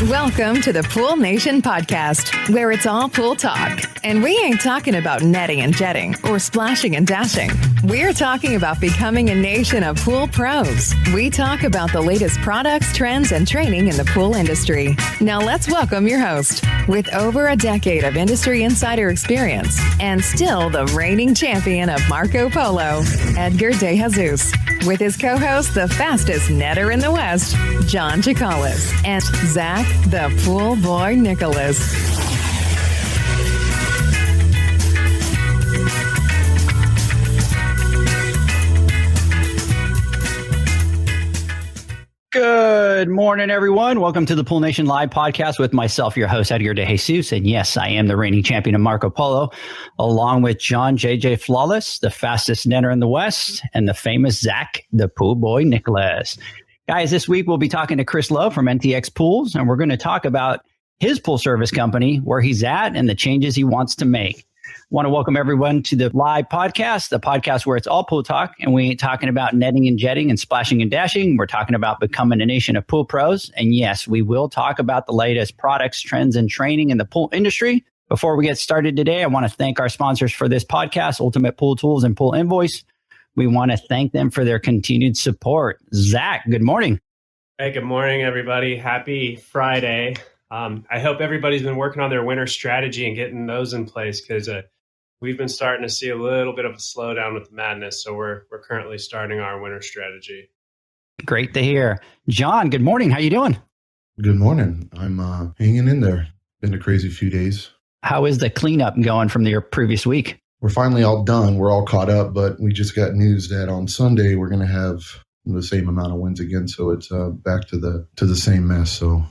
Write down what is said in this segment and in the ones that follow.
Welcome to the Pool Nation podcast, where it's all pool talk. And we ain't talking about netting and jetting or splashing and dashing. We're talking about becoming a nation of pool pros. We talk about the latest products, trends, and training in the pool industry. Now let's welcome your host, with over a decade of industry insider experience and still the reigning champion of Marco Polo, Edgar De Jesus, with his co-host, the fastest netter in the West, John Chikalis, and Zach, the Pool Boy Nicholas. Good morning, everyone. Welcome to the Pool Nation Live podcast with myself, your host, Edgar De Jesus. And yes, I am the reigning champion of Marco Polo, along with John JJ Flawless, the fastest netter in the West, and the famous Zach, the Pool Boy Nicholas. Guys, this week we'll be talking to Chris Lowe from NTX Pools, and we're going to talk about his pool service company, where he's at, and the changes he wants to make. Want to welcome everyone to the live podcast, the podcast where it's all pool talk, and we ain't talking about netting and jetting and splashing and dashing. We're talking about becoming a nation of pool pros. And yes, we will talk about the latest products, trends, and training in the pool industry. Before we get started today, I want to thank our sponsors for this podcast, Ultimate Pool Tools and Pool Invoice. We want to thank them for their continued support. Zach, good morning. Hey, good morning, everybody. Happy Friday. I hope everybody's been working on their winter strategy and getting those in place, because we've been starting to see a little bit of a slowdown with the madness. So we're currently starting our winter strategy. Great to hear. John, good morning. How you doing? Good morning. I'm hanging in there. Been a crazy few days. How is the cleanup going from your previous week? We're finally all done. We're all caught up, but we just got news that on Sunday we're going to have the same amount of winds again. So it's back to the same mess. So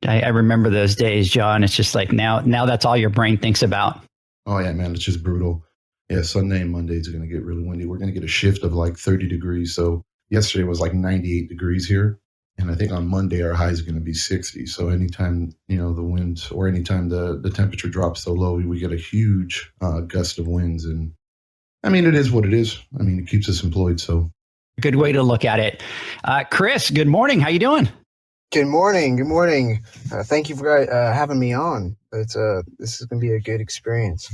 I remember those days, John. It's just like now that's all your brain thinks about. Oh, yeah, man, it's just brutal. Yeah, Sunday and Monday is going to get really windy. We're going to get a shift of like 30 degrees. So yesterday was like 98 degrees here. And I think on Monday, our high is going to be 60. So anytime, the winds or anytime the temperature drops so low, we get a huge gust of winds. And I mean, it is what it is. I mean, it keeps us employed. So good way to look at it. Chris, good morning. How you doing? Good morning. Good morning. Thank you for having me on. This is going to be a good experience.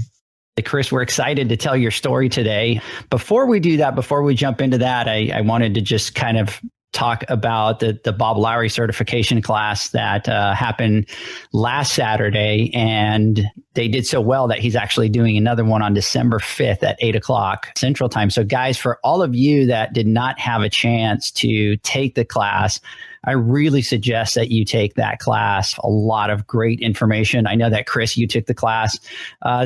Chris, we're excited to tell your story today. Before we do that, before we jump into that, I wanted to just kind of talk about the Bob Lowry certification class that happened last Saturday. And they did so well that he's actually doing another one on December 5th at 8:00 Central Time. So guys, for all of you that did not have a chance to take the class, I really suggest that you take that class. A lot of great information. I know that, Chris, you took the class.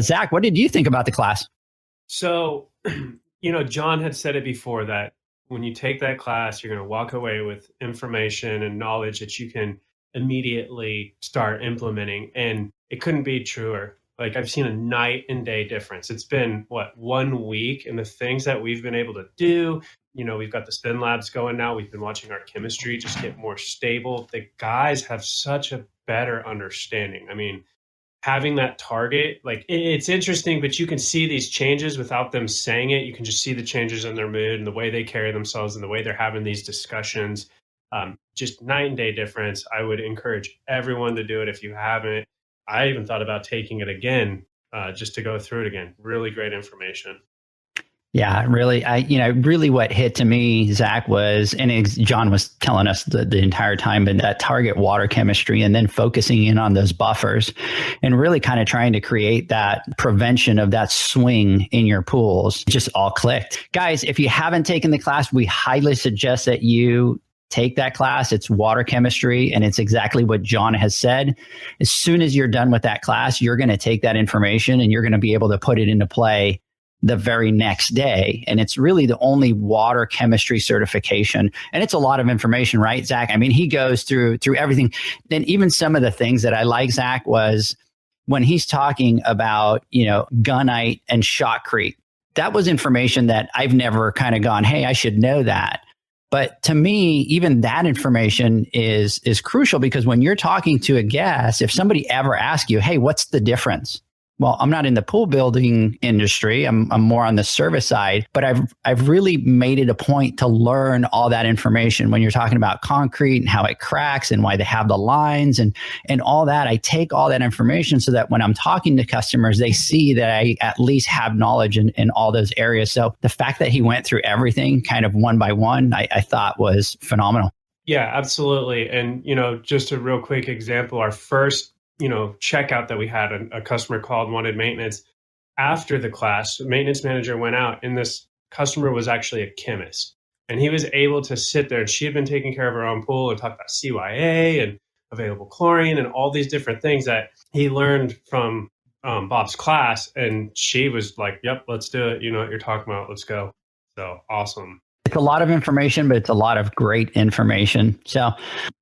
Zach, what did you think about the class? So, John had said it before that when you take that class, you're going to walk away with information and knowledge that you can immediately start implementing. And it couldn't be truer. Like, I've seen a night and day difference. It's been, 1 week, and the things that we've been able to do. We've got the spin labs going now. We've been watching our chemistry just get more stable. The guys have such a better understanding. I mean, having that target, like, it's interesting, but you can see these changes without them saying it. You can just see the changes in their mood and the way they carry themselves and the way they're having these discussions. Just night and day difference. I would encourage everyone to do it if you haven't. I even thought about taking it again, just to go through it again. Really great information. Yeah, really. Really what hit to me, Zach, was, and John was telling us the entire time, but that target water chemistry and then focusing in on those buffers and really kind of trying to create that prevention of that swing in your pools just all clicked. Guys, if you haven't taken the class, we highly suggest that you take that class. It's water chemistry, and it's exactly what John has said. As soon as you're done with that class, you're going to take that information and you're going to be able to put it into play the very next day. And it's really the only water chemistry certification. And it's a lot of information, right, Zach? I mean, he goes through everything. Then even some of the things that I like, Zach, was when he's talking about, gunite and shotcrete. That was information that I've never kind of gone, hey, I should know that. But to me, even that information is crucial, because when you're talking to a guest, if somebody ever asks you, hey, what's the difference? well, I'm not in the pool building industry. I'm more on the service side, but I've really made it a point to learn all that information when you're talking about concrete and how it cracks and why they have the lines and all that. I take all that information so that when I'm talking to customers, they see that I at least have knowledge in all those areas. So the fact that he went through everything kind of one by one, I thought was phenomenal. Yeah, absolutely. And, just a real quick example, our first checkout that we had, a customer called, wanted maintenance. After the class, the maintenance manager went out, and this customer was actually a chemist. And he was able to sit there, and she had been taking care of her own pool and talk about CYA and available chlorine and all these different things that he learned from Bob's class. And she was like, yep, let's do it. You know what you're talking about. Let's go. So awesome. It's a lot of information, but it's a lot of great information. So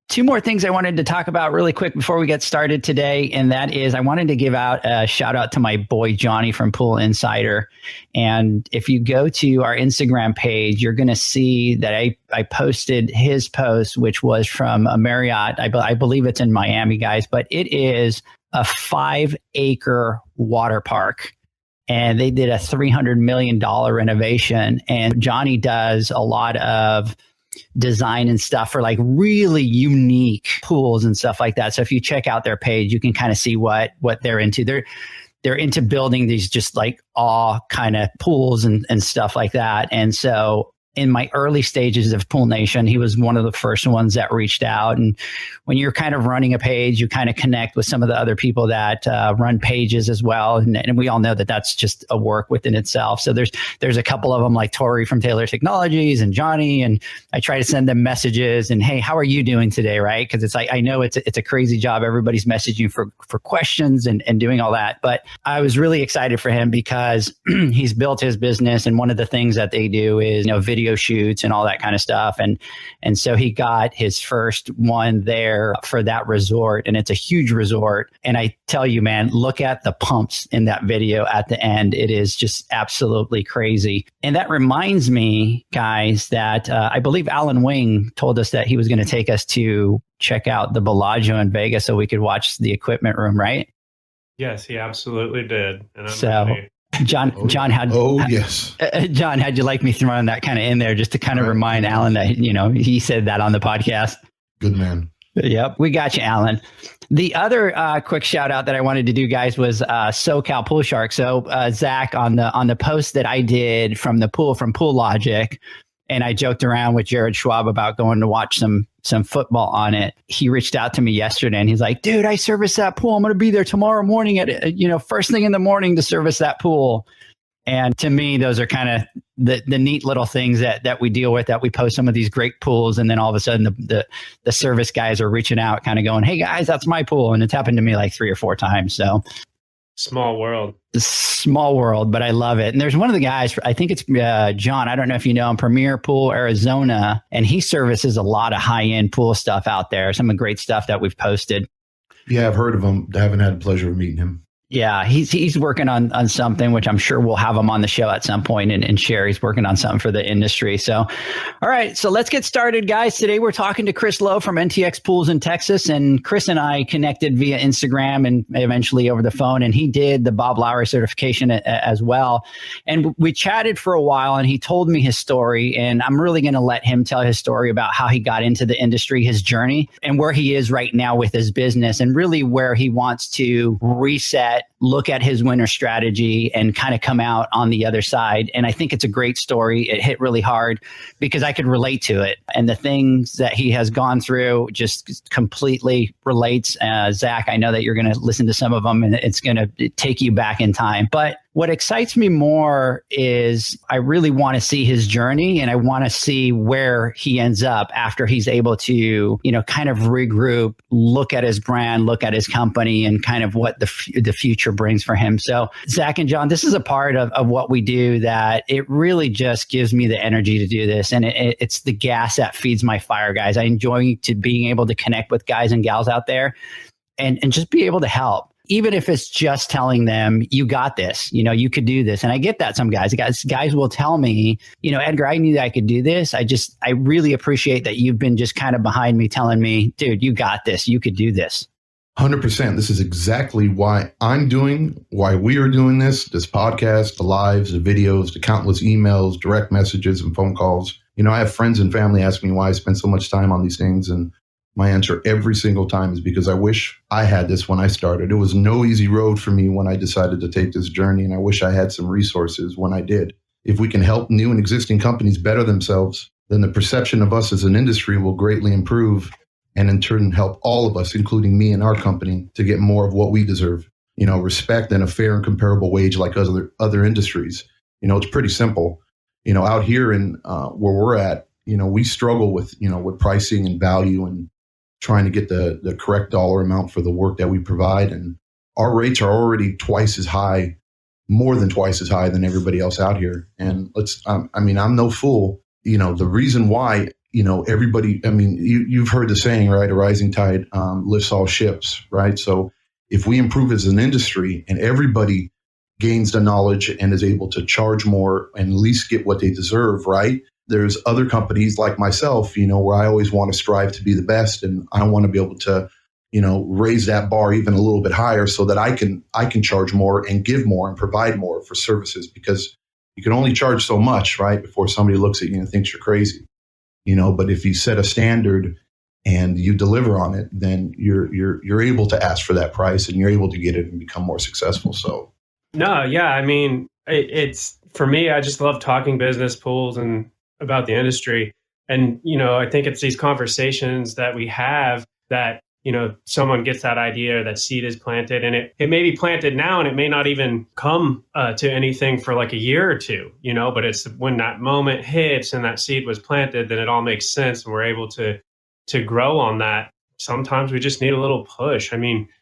2 more things I wanted to talk about really quick before we get started today. And that is, I wanted to give out a shout out to my boy, Johnny from Pool Insider. And if you go to our Instagram page, you're going to see that I posted his post, which was from a Marriott. I believe it's in Miami, guys, but it is a 5-acre water park. And they did a $300 million renovation. And Johnny does a lot of design and stuff for like really unique pools and stuff like that. So if you check out their page, you can kind of see what they're into. They're into building these just like awe kind of pools and stuff like that. And so in my early stages of Pool Nation, he was one of the first ones that reached out. And when you're kind of running a page, you kind of connect with some of the other people that run pages as well. And we all know that that's just a work within itself. So there's a couple of them like Tori from Taylor Technologies and Johnny. And I try to send them messages and, hey, how are you doing today? Right. Because it's like, I know it's a crazy job. Everybody's messaging for questions and doing all that. But I was really excited for him because he's built his business. And one of the things that they do is, video shoots and all that kind of stuff. And so he got his first one there for that resort, and it's a huge resort. And I tell you, man, look at the pumps in that video at the end. It is just absolutely crazy. And that reminds me, guys, that I believe Alan Wing told us that he was going to take us to check out the Bellagio in Vegas so we could watch the equipment room, right? Yes, he absolutely did. And I'm so ready. John, Yes. John, how'd you like me throwing that kind of in there just to kind of remind Alan that, he said that on the podcast? Good man. Yep. We got you, Alan. The other quick shout out that I wanted to do, guys, was SoCal Pool Shark. So Zach, on the post that I did from Pool Logic, and I joked around with Jared Schwab about going to watch some football on it. He reached out to me yesterday and he's like, dude, I service that pool. I'm going to be there tomorrow morning at, first thing in the morning to service that pool. And to me, those are kind of the neat little things that we deal with, that we post some of these great pools. And then all of a sudden the service guys are reaching out kind of going, hey guys, that's my pool. And it's happened to me like 3 or 4 times. So small world, but I love it. And there's one of the guys, I think it's John. I don't know if you know him, Premier Pool Arizona, and he services a lot of high-end pool stuff out there. Some of the great stuff that we've posted. Yeah, I've heard of him. I haven't had the pleasure of meeting him. Yeah, he's working on something, which I'm sure we'll have him on the show at some point and share. He's working on something for the industry. So, all right, so let's get started, guys. Today we're talking to Chris Lowe from NTX Pools in Texas, and Chris and I connected via Instagram and eventually over the phone, and he did the Bob Lowry certification as well. And we chatted for a while, and he told me his story, and I'm really going to let him tell his story about how he got into the industry, his journey, and where he is right now with his business, and really where he wants to reset, look at his winter strategy and kind of come out on the other side. And I think it's a great story. It hit really hard because I could relate to it. And the things that he has gone through just completely relates. Zach, I know that you're going to listen to some of them and it's going to take you back in time. But what excites me more is I really want to see his journey, and I want to see where he ends up after he's able to, kind of regroup, look at his brand, look at his company, and kind of what the future brings for him. So Zach and John, this is a part of what we do that it really just gives me the energy to do this. And it's the gas that feeds my fire, guys. I enjoy being able to connect with guys and gals out there and just be able to help. Even if it's just telling them, you got this, you could do this. And I get that some guys will tell me, Edgar, I knew that I could do this. I really appreciate that you've been just kind of behind me telling me, dude, you got this, you could do this. 100%. This is exactly why why we are doing this podcast, the lives, the videos, the countless emails, direct messages, and phone calls. I have friends and family ask me why I spend so much time on these things. And my answer every single time is because I wish I had this when I started. It was no easy road for me when I decided to take this journey. And I wish I had some resources when I did. If we can help new and existing companies better themselves, then the perception of us as an industry will greatly improve, and in turn help all of us, including me and our company, to get more of what we deserve. Respect and a fair and comparable wage like other industries. It's pretty simple. Out here in where we're at, we struggle with pricing and value and trying to get the correct dollar amount for the work that we provide. And our rates are already twice as high, more than twice as high than everybody else out here. And I'm no fool. The reason why, everybody, you've heard the saying, right? A rising tide lifts all ships, right? So if we improve as an industry and everybody gains the knowledge and is able to charge more and at least get what they deserve, right? There's other companies like myself, where I always want to strive to be the best, and I want to be able to, raise that bar even a little bit higher so that I can charge more and give more and provide more for services, because you can only charge so much, right, before somebody looks at you and thinks you're crazy, But if you set a standard and you deliver on it, then you're able to ask for that price and you're able to get it and become more successful. So, no, yeah, it's for me. I just love talking business, pools, and about the industry. And, I think it's these conversations that we have that, someone gets that idea, that seed is planted, and it may be planted now and it may not even come to anything for like a year or two, but it's when that moment hits and that seed was planted, then it all makes sense. And we're able to grow on that. Sometimes we just need a little push.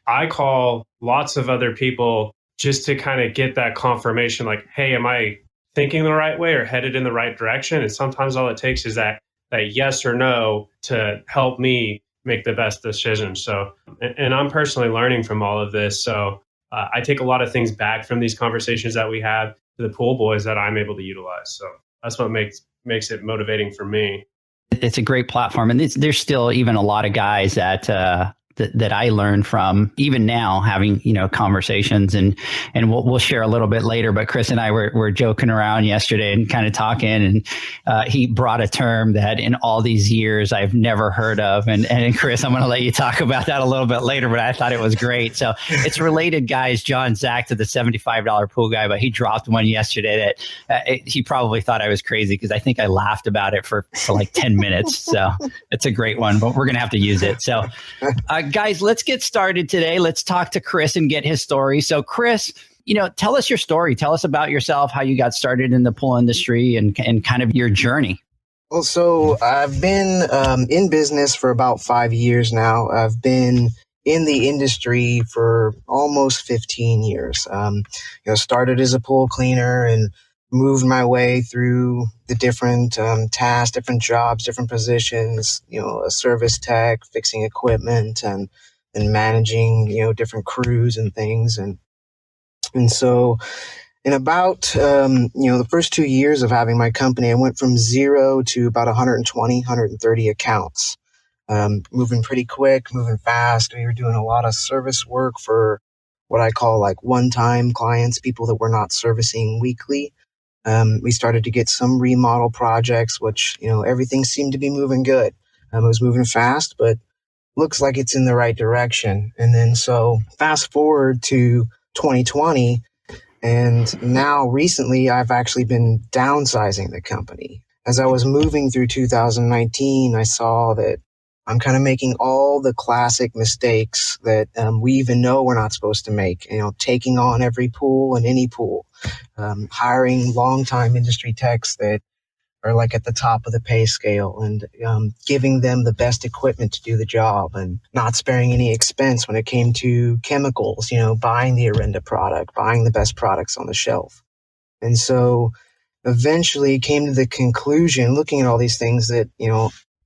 I call lots of other people just to kind of get that confirmation, like, hey, am I thinking the right way or headed in the right direction? And sometimes all it takes is that yes or no to help me make the best decision. So, and I'm personally learning from all of this. So I take a lot of things back from these conversations that we have to the pool boys that I'm able to utilize. So that's what makes it motivating for me. It's a great platform. And there's still even a lot of guys that I learned from, even now, having conversations, and we'll share a little bit later. But Chris and I were joking around yesterday and kind of talking, and he brought a term that in all these years I've never heard of. And Chris, I'm going to let you talk about that a little bit later, but I thought it was great. So it's related, guys. John Zach to the $75 pool guy, but he dropped one yesterday that he probably thought I was crazy because I think I laughed about it for like 10 minutes. So it's a great one, but we're going to have to use it. So. Guys, let's get started today. Let's talk to Chris and get his story. So Chris, tell us your story. Tell us about yourself, how you got started in the pool industry and kind of your journey. Well, so I've been in business for about 5 years now. I've been in the industry for almost 15 years. Started as a pool cleaner and moved my way through the different tasks, different jobs, different positions, a service tech, fixing equipment, and managing, different crews and things. And so in about, the first 2 years of having my company, I went from 0 to about 120, 130 accounts, moving pretty quick, moving fast. We were doing a lot of service work for what I call like one-time clients, people that we're not servicing weekly. We started to get some remodel projects, which, everything seemed to be moving good. It was moving fast, but looks like it's in the right direction. And then so fast forward to 2020, and now recently I've actually been downsizing the company. As I was moving through 2019, I saw that I'm kind of making all the classic mistakes that we even know we're not supposed to make. Taking on every pool and any pool, hiring longtime industry techs that are like at the top of the pay scale, and giving them the best equipment to do the job, and not sparing any expense when it came to chemicals. Buying the Arenda product, buying the best products on the shelf, and so eventually came to the conclusion, looking at all these things, that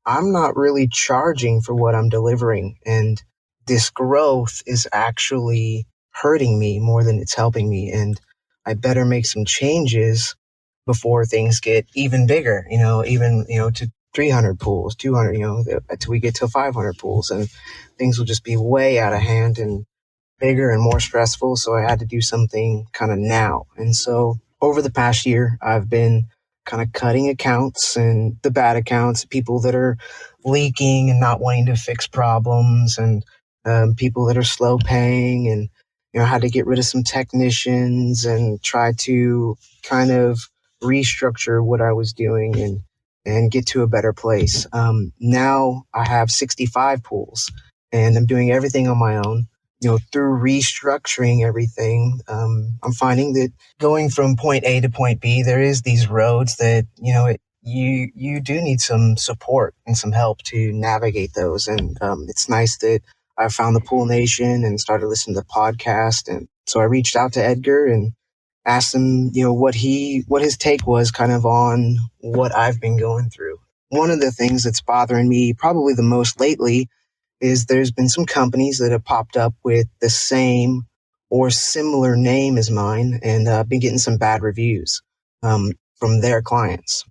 I'm not really charging for what I'm delivering. And this growth is actually hurting me more than it's helping me. And I better make some changes before things get even bigger, to 300 pools, 200, until we get to 500 pools, and things will just be way out of hand and bigger and more stressful. So I had to do something kind of now. And so over the past year, I've been kind of cutting accounts and the bad accounts, people that are leaking and not wanting to fix problems, and people that are slow paying. And, I had to get rid of some technicians and try to kind of restructure what I was doing and get to a better place. Now I have 65 pools and I'm doing everything on my own. Through restructuring everything, I'm finding that going from point A to point B, there is these roads that, you do need some support and some help to navigate those. And it's nice that I found the Pool Nation and started listening to the podcast. And so I reached out to Edgar and asked him, what his take was kind of on what I've been going through. One of the things that's bothering me probably the most lately is there's been some companies that have popped up with the same or similar name as mine, and I've been getting some bad reviews from their clients.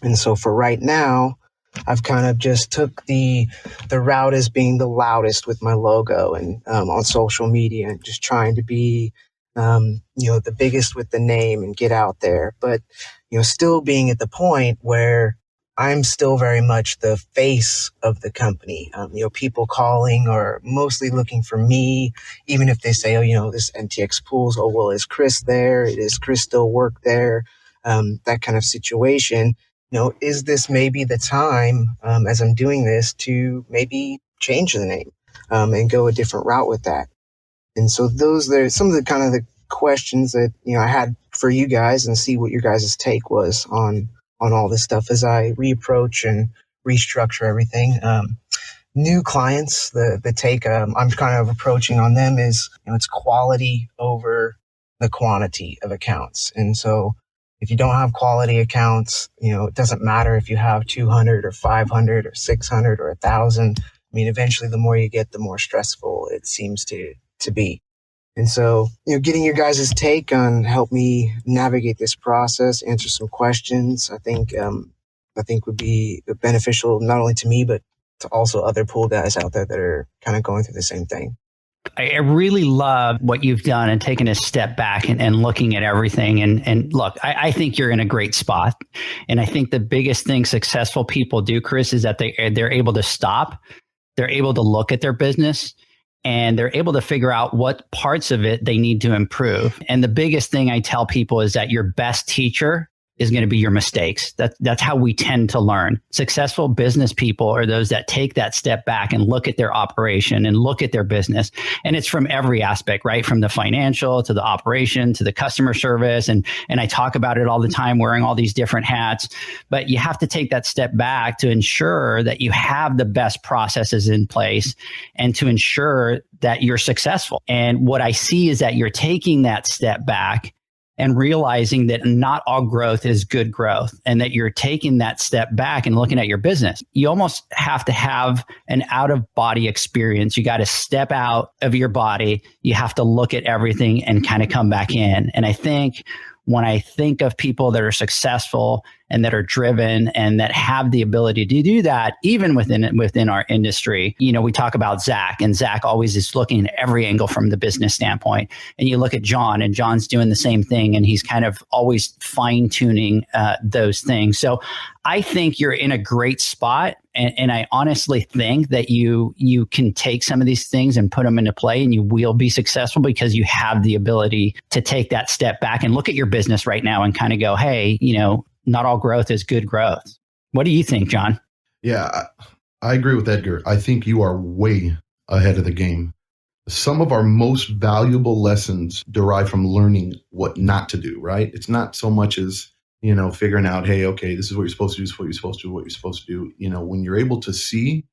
And so for right now, I've kind of just took the route as being the loudest with my logo and on social media, and just trying to be the biggest with the name and get out there. But still being at the point where I'm still very much the face of the company. People calling or mostly looking for me, even if they say, this NTX Pools, oh, well, is Chris there? Is Chris still work there? That kind of situation. Is this maybe the time, as I'm doing this, to maybe change the name and go a different route with that? And so those are some of the kind of the questions that, I had for you guys, and see what your guys' take was on all this stuff as I reapproach and restructure everything. New clients, the take I'm kind of approaching on them is, it's quality over the quantity of accounts. And so if you don't have quality accounts, it doesn't matter if you have 200 or 500 or 600 or 1,000. Eventually the more you get, the more stressful it seems to be. And so, getting your guys' take on help me navigate this process, answer some questions, I think would be beneficial not only to me, but to also other pool guys out there that are kind of going through the same thing. I really love what you've done and taking a step back and looking at everything. And look, I think you're in a great spot. And I think the biggest thing successful people do, Chris, is that they're able to stop. They're able to look at their business, and they're able to figure out what parts of it they need to improve. And the biggest thing I tell people is that your best teacher is going to be your mistakes. That's how we tend to learn. Successful business people are those that take that step back and look at their operation and look at their business. And it's from every aspect, right? From the financial to the operation to the customer service. And I talk about it all the time, wearing all these different hats. But you have to take that step back to ensure that you have the best processes in place and to ensure that you're successful. And what I see is that you're taking that step back and realizing that not all growth is good growth, and that you're taking that step back and looking at your business. You almost have to have an out-of-body experience. You got to step out of your body. You have to look at everything and kind of come back in. And I think when I think of people that are successful and that are driven and that have the ability to do that, even within our industry, we talk about Zach, and Zach always is looking at every angle from the business standpoint. And you look at John, and John's doing the same thing, and he's kind of always fine tuning those things. So I think you're in a great spot. And I honestly think that you can take some of these things and put them into play, and you will be successful because you have the ability to take that step back and look at your business right now and kind of go, hey, not all growth is good growth. What do you think, John? Yeah, I agree with Edgar. I think you are way ahead of the game. Some of our most valuable lessons derive from learning what not to do, right? It's not so much as, figuring out, hey, okay, this is what you're supposed to do, this is what you're supposed to do, what you're supposed to do. When you're able to see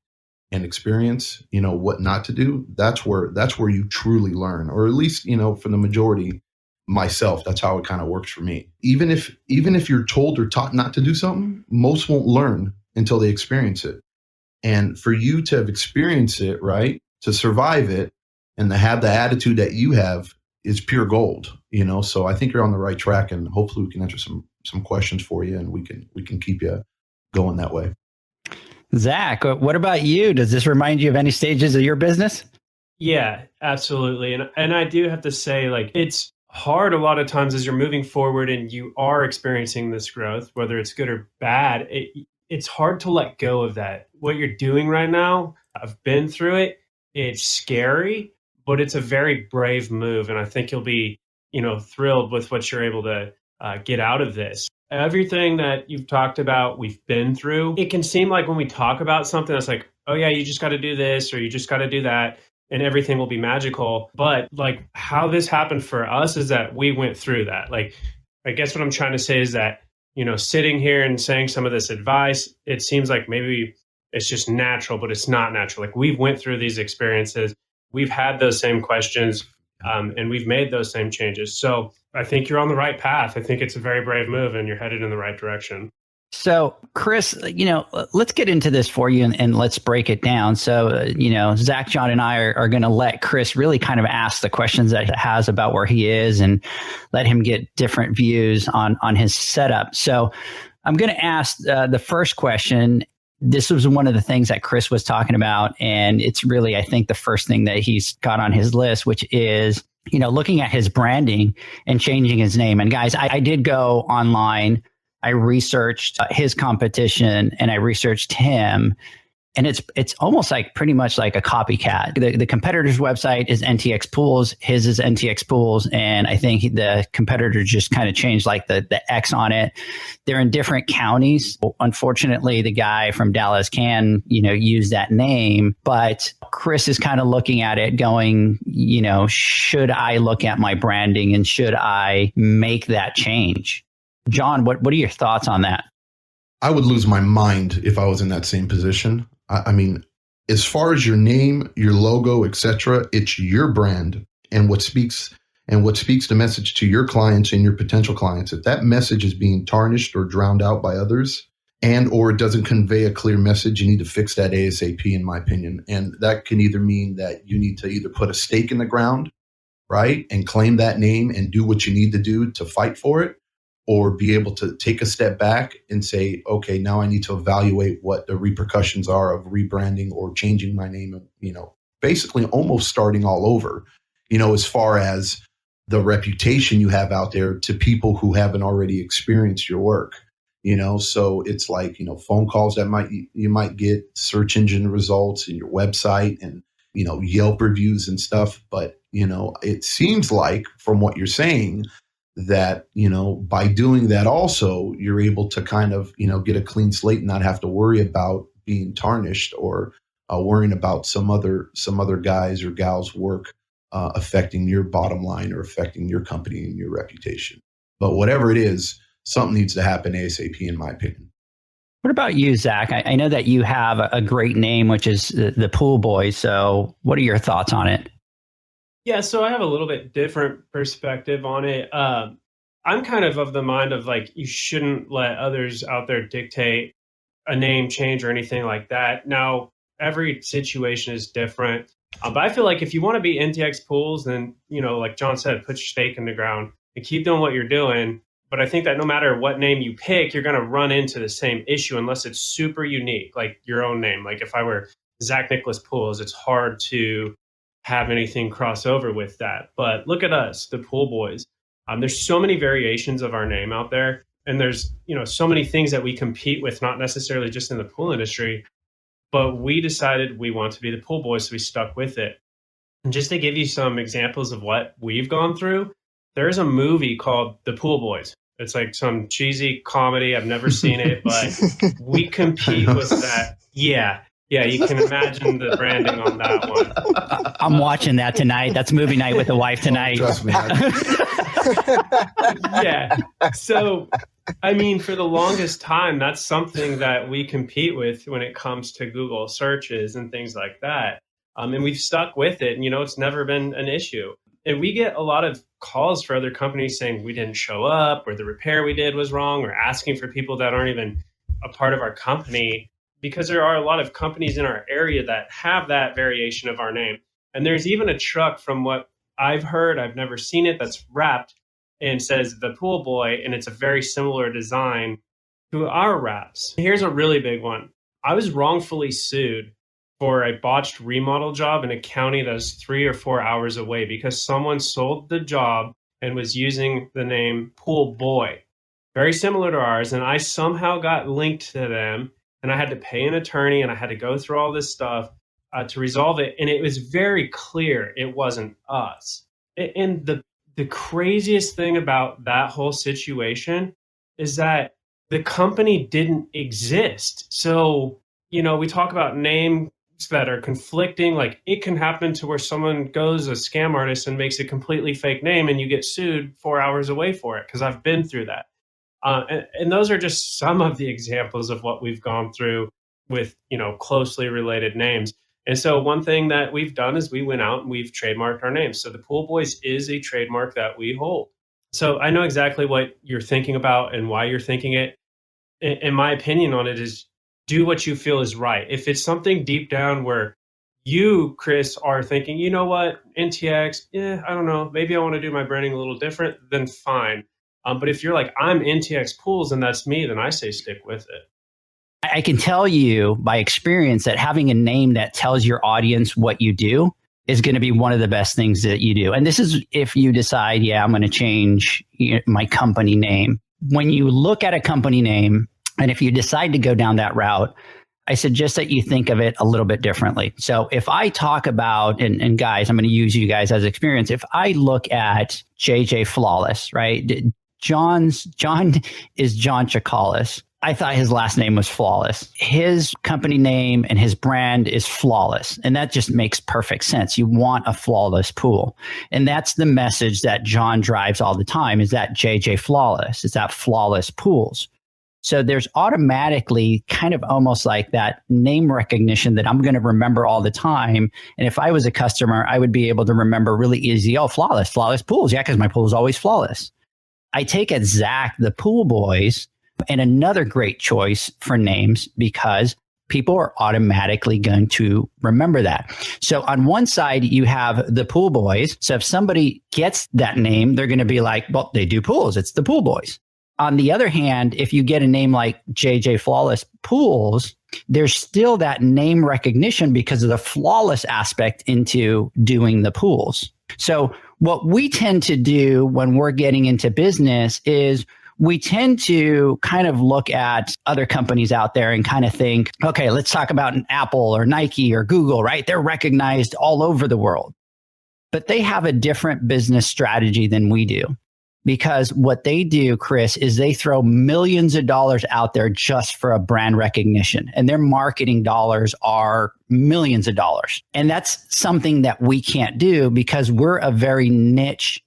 and experience, what not to do, that's where you truly learn, or at least, for the majority, myself, that's how it kind of works for me. Even if you're told or taught not to do something, most won't learn until they experience it. And for you to have experienced it, right, to survive it, and to have the attitude that you have is pure gold, So I think you're on the right track, and hopefully we can answer some questions for you, and we can keep you going that way. Zach, what about you? Does this remind you of any stages of your business? Yeah, absolutely. And I do have to say, like, it's hard a lot of times as you're moving forward and you are experiencing this growth, whether it's good or bad, it's hard to let go of that. What you're doing right now, I've been through it. It's scary, but it's a very brave move. And I think you'll be, thrilled with what you're able to get out of this. Everything that you've talked about, we've been through. It can seem like when we talk about something, it's like, oh yeah, you just got to do this or you just got to do that and everything will be magical. But like how this happened for us is that we went through that. Like, I guess what I'm trying to say is that, sitting here and saying some of this advice, it seems like maybe it's just natural, but it's not natural. Like we've went through these experiences. We've had those same questions and we've made those same changes. So I think you're on the right path. I think it's a very brave move and you're headed in the right direction. So, Chris, let's get into this for you and let's break it down. So, Zach, John, and I are going to let Chris really kind of ask the questions that he has about where he is and let him get different views on his setup. So I'm going to ask the first question. This was one of the things that Chris was talking about. And it's really, I think, the first thing that he's got on his list, which is, looking at his branding and changing his name. And guys, I did go online. I researched his competition and I researched him. And it's almost like pretty much like a copycat. The competitor's website is NTX Pools. His is NTX Pools. And I think the competitor just kind of changed like the X on it. They're in different counties. Unfortunately, the guy from Dallas can, use that name. But Chris is kind of looking at it going, should I look at my branding and should I make that change? John, what are your thoughts on that? I would lose my mind if I was in that same position. I mean, as far as your name, your logo, etc., it's your brand and what speaks the message to your clients and your potential clients. If that message is being tarnished or drowned out by others and or it doesn't convey a clear message, you need to fix that ASAP, in my opinion. And that can either mean that you need to either put a stake in the ground, right, and claim that name and do what you need to do to fight for it, or be able to take a step back and say, okay, now I need to evaluate what the repercussions are of rebranding or changing my name, basically almost starting all over, as far as the reputation you have out there to people who haven't already experienced your work, so it's like, phone calls that you might get, search engine results in your website and, Yelp reviews and stuff. But, it seems like from what you're saying, that, by doing that also, you're able to kind of, get a clean slate and not have to worry about being tarnished or worrying about some other guys or gals' work affecting your bottom line or affecting your company and your reputation. But whatever it is, something needs to happen ASAP, in my opinion. What about you, Zach? I know that you have a great name, which is the Pool Boys. So what are your thoughts on it? Yeah, so I have a little bit different perspective on it. I'm kind of the mind of like, you shouldn't let others out there dictate a name change or anything like that. Now, every situation is different. But I feel like if you want to be NTX Pools, then, like John said, put your stake in the ground and keep doing what you're doing. But I think that no matter what name you pick, you're going to run into the same issue unless it's super unique, like your own name. Like if I were Zach Nicholas Pools, it's hard to have anything cross over with that. But look at us, the Pool Boys. There's so many variations of our name out there. And there's, so many things that we compete with, not necessarily just in the pool industry, but we decided we want to be the Pool Boys, so we stuck with it. And just to give you some examples of what we've gone through, there's a movie called The Pool Boys. It's like some cheesy comedy. I've never seen it, but we compete with that. Yeah, you can imagine the branding on that one. I'm watching that tonight. That's movie night with the wife tonight. Oh, trust me. Yeah. So, I mean, for the longest time, that's something that we compete with when it comes to Google searches and things like that. And we've stuck with it. And, it's never been an issue. And we get a lot of calls for other companies saying we didn't show up or the repair we did was wrong, or asking for people that aren't even a part of our company, because there are a lot of companies in our area that have that variation of our name. And there's even a truck, from what I've heard, I've never seen it, that's wrapped and says the Pool Boy, and it's a very similar design to our wraps. Here's a really big one. I was wrongfully sued for a botched remodel job in a county that's 3 or 4 hours away because someone sold the job and was using the name Pool Boy, very similar to ours. And I somehow got linked to them, and I had to pay an attorney, and I had to go through all this stuff to resolve it. And it was very clear it wasn't us. And the craziest thing about that whole situation is that the company didn't exist. So, we talk about names that are conflicting. Like, it can happen to where someone goes a scam artist and makes a completely fake name, and you get sued 4 hours away for it, because I've been through that. And those are just some of the examples of what we've gone through with, closely related names. And so one thing that we've done is we went out and we've trademarked our names. So the Pool Boys is a trademark that we hold. So I know exactly what you're thinking about and why you're thinking it. And my opinion on it is, do what you feel is right. If it's something deep down where you, Chris, are thinking, you know what, NTX, I don't know, maybe I want to do my branding a little different, then fine. But if you're like, I'm NTX Pools and that's me, then I say stick with it. I can tell you by experience that having a name that tells your audience what you do is going to be one of the best things that you do. And this is if you decide, I'm going to change my company name. When you look at a company name, and if you decide to go down that route, I suggest that you think of it a little bit differently. So if I talk about, and guys, I'm going to use you guys as experience. If I look at JJ Flawless, right? John is John Chikalis. I thought his last name was Flawless. His company name and his brand is Flawless. And that just makes perfect sense. You want a flawless pool. And that's the message that John drives all the time, is that JJ Flawless. It's that flawless pools. So there's automatically kind of almost like that name recognition that I'm going to remember all the time. And if I was a customer, I would be able to remember really easy, flawless pools. Yeah, because my pool is always flawless. I take it Zach, the Pool Boys, and another great choice for names because people are automatically going to remember that. So on one side, you have the Pool Boys. So if somebody gets that name, they're going to be like, well, they do pools. It's the Pool Boys. On the other hand, if you get a name like JJ Flawless Pools, there's still that name recognition because of the flawless aspect into doing the pools. So what we tend to do when we're getting into business is we tend to kind of look at other companies out there and kind of think, okay, let's talk about an Apple or Nike or Google, right? They're recognized all over the world, but they have a different business strategy than we do. Because what they do, Chris, is they throw millions of dollars out there just for a brand recognition. And their marketing dollars are millions of dollars. And that's something that we can't do because we're a very niche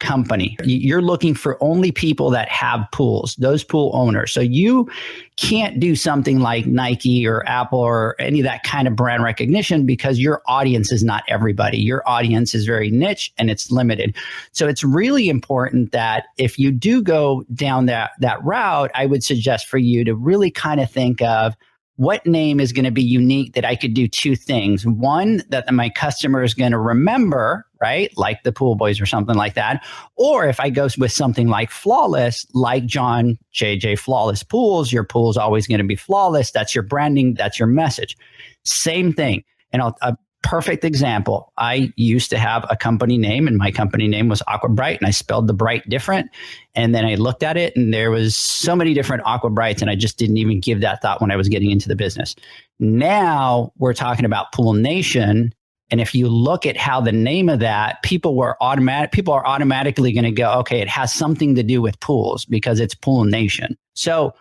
company. You're looking for only people that have pools, those pool owners. So you can't do something like Nike or Apple or any of that kind of brand recognition because your audience is not everybody. Your audience is very niche and it's limited. So it's really important that if you do go down that route, I would suggest for you to really kind of think of what name is going to be unique that I could do two things. One, that my customer is going to remember, right? Like the Pool Boys or something like that. Or if I go with something like flawless, like John JJ Flawless Pools, your pool is always going to be flawless. That's your branding. That's your message. Same thing. And a perfect example. I used to have a company name and my company name was Aqua Bright and I spelled the bright different. And then I looked at it and there was so many different Aqua Brights and I just didn't even give that thought when I was getting into the business. Now we're talking about Pool Nation. And if you look at how the name of that, people are automatically going to go, okay, it has something to do with pools because it's Pool Nation. So,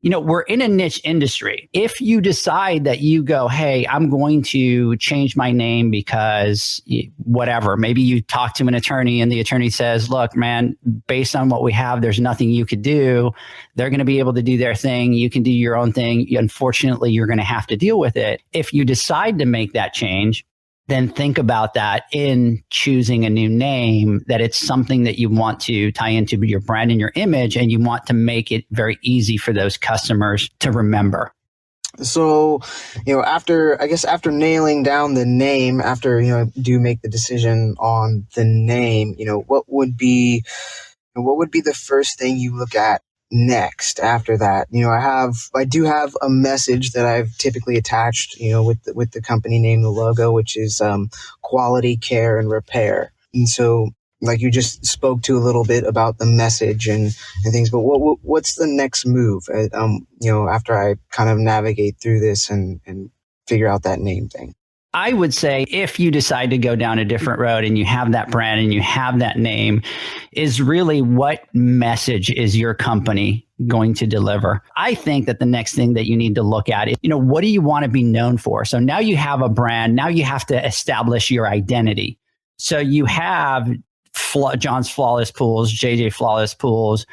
we're in a niche industry. If you decide that you go, hey, I'm going to change my name because whatever, maybe you talk to an attorney and the attorney says, look, man, based on what we have, there's nothing you could do. They're going to be able to do their thing. You can do your own thing. Unfortunately, you're going to have to deal with it. If you decide to make that change, then think about that in choosing a new name, that it's something that you want to tie into your brand and your image, and you want to make it very easy for those customers to remember. So, after nailing down the name, after, do make the decision on the name, what would be the first thing you look at next after that? I do have a message that I've typically attached, with the company name, the logo, which is quality, care, and repair. And so, like you just spoke to a little bit about the message and things, but what's the next move? After I kind of navigate through this and figure out that name thing. I would say if you decide to go down a different road and you have that brand and you have that name, is really what message is your company going to deliver? I think that the next thing that you need to look at is, what do you want to be known for? So now you have a brand. Now you have to establish your identity. So you have John's Flawless Pools, JJ Flawless Pools,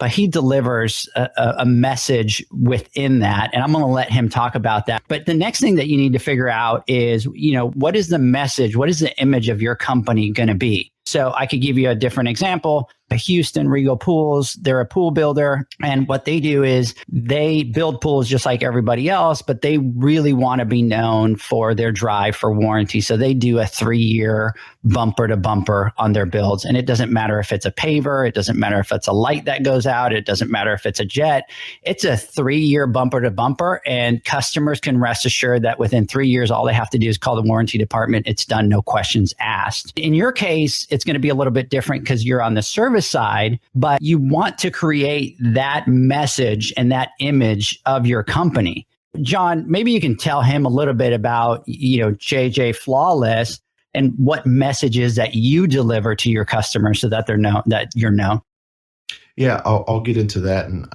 but he delivers a message within that. And I'm going to let him talk about that. But the next thing that you need to figure out is, what is the message? What is the image of your company going to be? So I could give you a different example. Houston Regal Pools, they're a pool builder. And what they do is they build pools just like everybody else, but they really want to be known for their drive for warranty. So they do a 3-year bumper to bumper on their builds. And it doesn't matter if it's a paver. It doesn't matter if it's a light that goes out. It doesn't matter if it's a jet. It's a 3-year bumper to bumper. And customers can rest assured that within 3 years, all they have to do is call the warranty department. It's done, no questions asked. In your case, it's going to be a little bit different because you're on the service side, but you want to create that message and that image of your company. John, maybe you can tell him a little bit about, JJ Flawless and what messages that you deliver to your customers so that you're known. Yeah, I'll get into that. And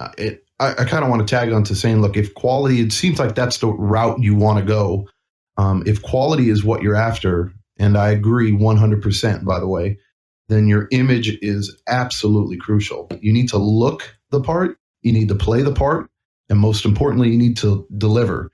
I kind of want to tag on to saying, look, if quality, it seems like that's the route you want to go. If quality is what you're after, and I agree 100%, by the way, then your image is absolutely crucial. You need to look the part, you need to play the part, and most importantly, you need to deliver.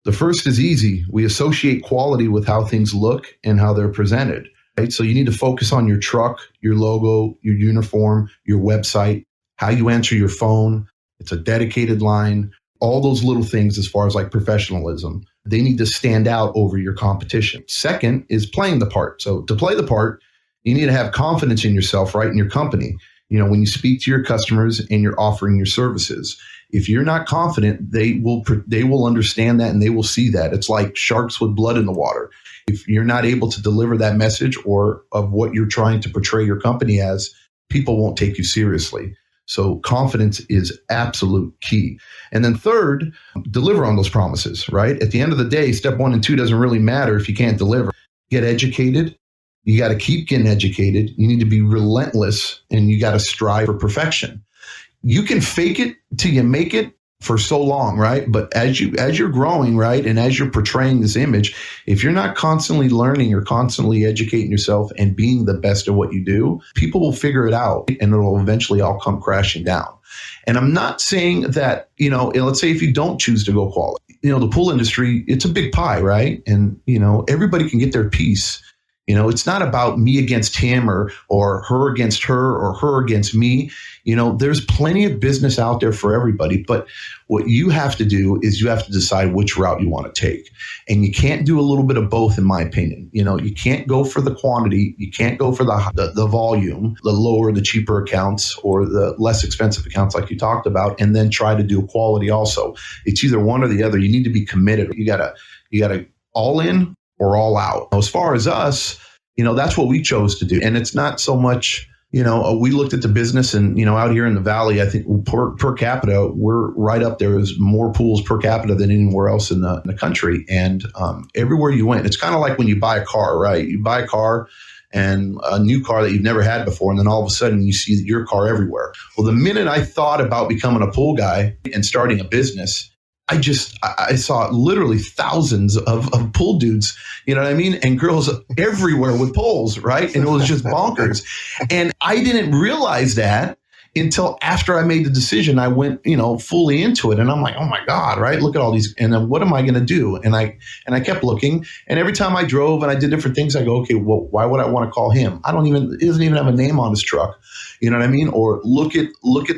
The first is easy. We associate quality with how things look and how they're presented, right? So you need to focus on your truck, your logo, your uniform, your website, how you answer your phone. It's a dedicated line, all those little things as far as like professionalism. They need to stand out over your competition. Second is playing the part. So to play the part, you need to have confidence in yourself, right? In your company. When you speak to your customers and you're offering your services, if you're not confident, they will understand that and they will see that. It's like sharks with blood in the water. If you're not able to deliver that message or of what you're trying to portray your company as, people won't take you seriously. So confidence is absolute key. And then third, deliver on those promises, right? At the end of the day, step 1 and 2 doesn't really matter if you can't deliver. Get educated. You got to keep getting educated. You need to be relentless and you got to strive for perfection. You can fake it till you make it for so long, right? But as you're growing, right, and as you're portraying this image, if you're not constantly learning or constantly educating yourself and being the best at what you do, people will figure it out and it'll eventually all come crashing down. And I'm not saying that, let's say if you don't choose to go quality, the pool industry, it's a big pie, right? And, everybody can get their piece. It's not about me against him or her against her or her against me. There's plenty of business out there for everybody. But what you have to do is you have to decide which route you want to take. And you can't do a little bit of both, in my opinion. You can't go for the quantity. You can't go for the volume, the lower, the cheaper accounts or the less expensive accounts like you talked about, and then try to do quality also. It's either one or the other. You need to be committed. You gotta all in or all out. As far as us, that's what we chose to do. And it's not so much, we looked at the business and, out here in the Valley, I think per capita, we're right up there as more pools per capita than anywhere else in the country. And everywhere you went, it's kind of like when you buy a car, right? You buy a car and a new car that you've never had before. And then all of a sudden you see your car everywhere. Well, the minute I thought about becoming a pool guy and starting a business, I saw literally thousands of pool dudes, and girls everywhere with poles, right? And it was just bonkers. And I didn't realize that until after I made the decision. I went, fully into it. And I'm like, oh my God, right? Look at all these. And then what am I going to do? And I kept looking. And every time I drove and I did different things, I go, okay, well, why would I want to call him? He doesn't even have a name on his truck. You know what I mean? Or look at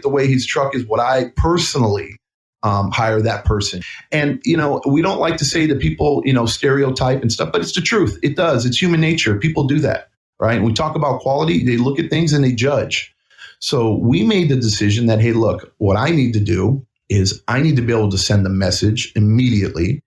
the way his truck is, what I personally hire that person. And, we don't like to say that people, stereotype and stuff, but it's the truth. It does. It's human nature. People do that, right? And we talk about quality. They look at things and they judge. So we made the decision that, hey, look, what I need to do is I need to be able to send a message immediately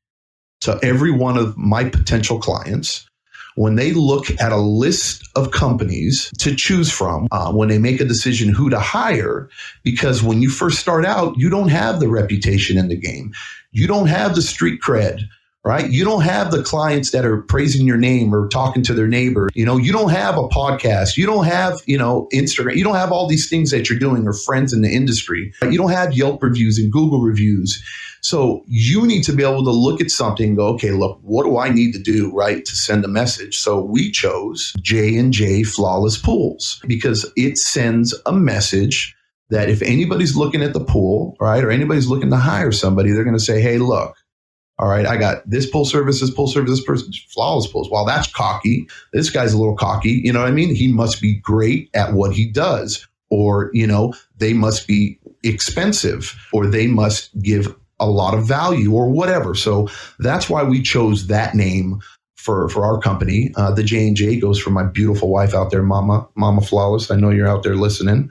to every one of my potential clients when they look at a list of companies to choose from, when they make a decision who to hire, because when you first start out, you don't have the reputation in the game. You don't have the street cred, right? You don't have the clients that are praising your name or talking to their neighbor. You don't have a podcast. You don't have, Instagram. You don't have all these things that you're doing or friends in the industry. You don't have Yelp reviews and Google reviews. So you need to be able to look at something and go, okay, look, what do I need to do, right, to send a message? So we chose J&J Flawless Pools because it sends a message that if anybody's looking at the pool, right, or anybody's looking to hire somebody, they're going to say, hey, look, all right, I got this pool service, this person, Flawless Pools. Well, that's cocky. This guy's a little cocky. You know what I mean? He must be great at what he does, or, they must be expensive, or they must give a lot of value or whatever. So that's why we chose that name for our company. The J&J goes for my beautiful wife out there, Mama Flawless. I know you're out there listening.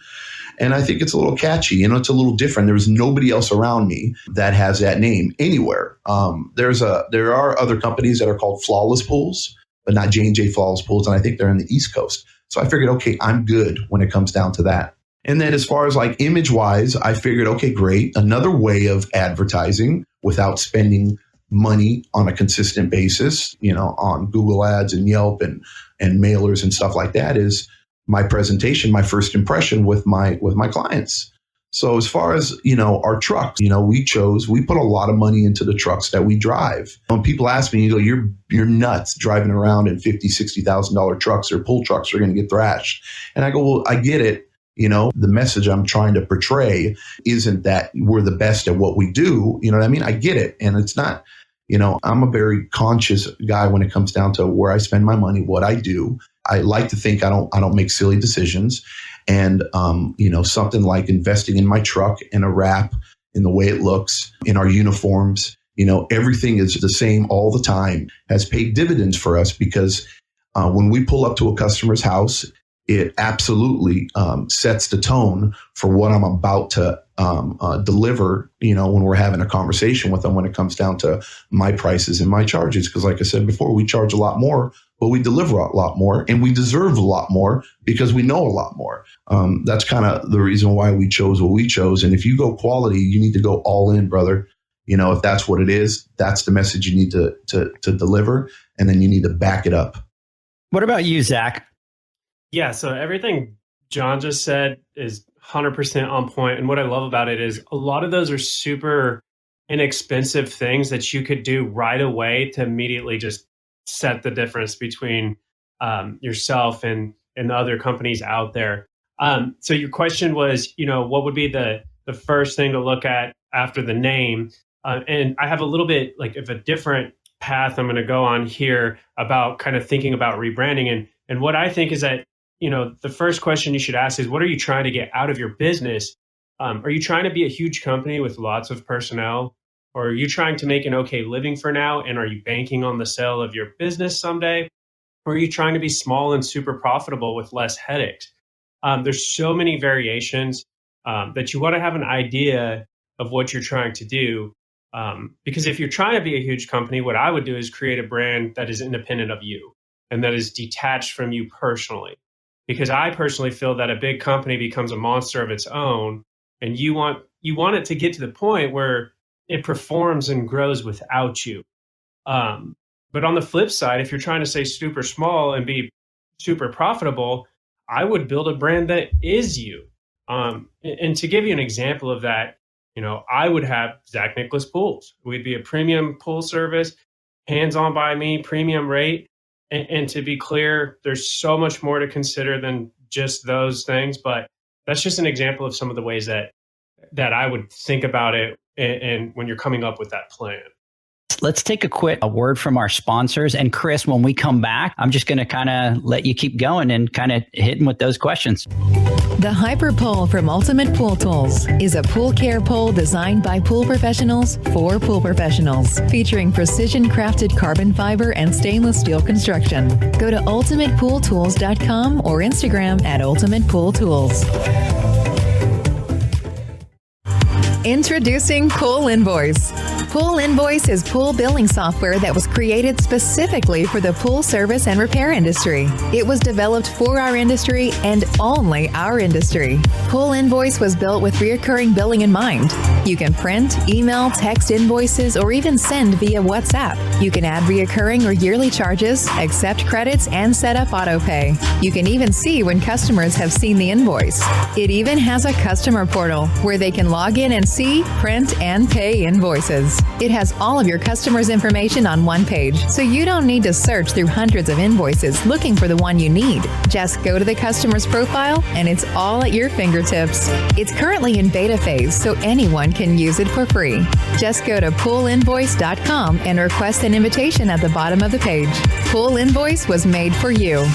And I think it's a little catchy. It's a little different. There's nobody else around me that has that name anywhere. There are other companies that are called Flawless Pools, but not J&J Flawless Pools. And I think they're in the East Coast. So I figured, okay, I'm good when it comes down to that. And then as far as like image wise, I figured, okay, great. Another way of advertising without spending money on a consistent basis, on Google Ads and Yelp and mailers and stuff like that is my presentation, my first impression with my clients. So as far as, our trucks, we put a lot of money into the trucks that we drive. When people ask me, you're nuts driving around in $50,000, $60,000 trucks or pull trucks are going to get thrashed. And I go, well, I get it. The message I'm trying to portray isn't that we're the best at what we do. You know what I mean? I get it. And it's not, I'm a very conscious guy when it comes down to where I spend my money, what I do. I like to think I don't make silly decisions. And, something like investing in my truck, in a wrap, in the way it looks, in our uniforms, everything is the same all the time, has paid dividends for us because when we pull up to a customer's house, it absolutely sets the tone for what I'm about to deliver, when we're having a conversation with them when it comes down to my prices and my charges. Because like I said before, we charge a lot more, but we deliver a lot more and we deserve a lot more because we know a lot more. That's kind of the reason why we chose what we chose. And if you go quality, you need to go all in, brother. If that's what it is, that's the message you need to deliver. And then you need to back it up. What about you, Zach? Yeah, so everything John just said is 100% on point. And what I love about it is a lot of those are super inexpensive things that you could do right away to immediately just set the difference between yourself and the other companies out there. So your question was, what would be the first thing to look at after the name? And I have a little bit like of a different path I'm going to go on here about kind of thinking about rebranding. And what I think is that, the first question you should ask is, what are you trying to get out of your business? Are you trying to be a huge company with lots of personnel? Or are you trying to make an okay living for now? And are you banking on the sale of your business someday? Or are you trying to be small and super profitable with less headaches? There's so many variations that you want to have an idea of what you're trying to do. Because if you're trying to be a huge company, what I would do is create a brand that is independent of you and that is detached from you personally. Because I personally feel that a big company becomes a monster of its own, and you want it to get to the point where it performs and grows without you. But on the flip side, if you're trying to stay super small and be super profitable, I would build a brand that is you. And to give you an example of that, I would have Zach Nicholas Pools. We'd be a premium pool service, hands-on by me, premium rate. And to be clear, there's so much more to consider than just those things. But that's just an example of some of the ways that I would think about it and when you're coming up with that plan. Let's take a word from our sponsors. And Chris, when we come back, I'm just going to kind of let you keep going and kind of hitting with those questions. The Hyper Pole from Ultimate Pool Tools is a pool care pole designed by pool professionals for pool professionals, featuring precision crafted carbon fiber and stainless steel construction. Go to ultimatepooltools.com or Instagram at Ultimate Pool Tools. Introducing Pool Invoice. Pool Invoice is pool billing software that was created specifically for the pool service and repair industry. It was developed for our industry and only our industry. Pool Invoice was built with recurring billing in mind. You can print, email, text invoices, or even send via WhatsApp. You can add recurring or yearly charges, accept credits, and set up autopay. You can even see when customers have seen the invoice. It even has a customer portal where they can log in and see, print, and pay invoices. It has all of your customers' information on one page, so you don't need to search through hundreds of invoices looking for the one you need. Just go to the customer's profile, and it's all at your fingertips. It's currently in beta phase, so anyone can use it for free. Just go to poolinvoice.com and request an invitation at the bottom of the page. Pool Invoice was made for you.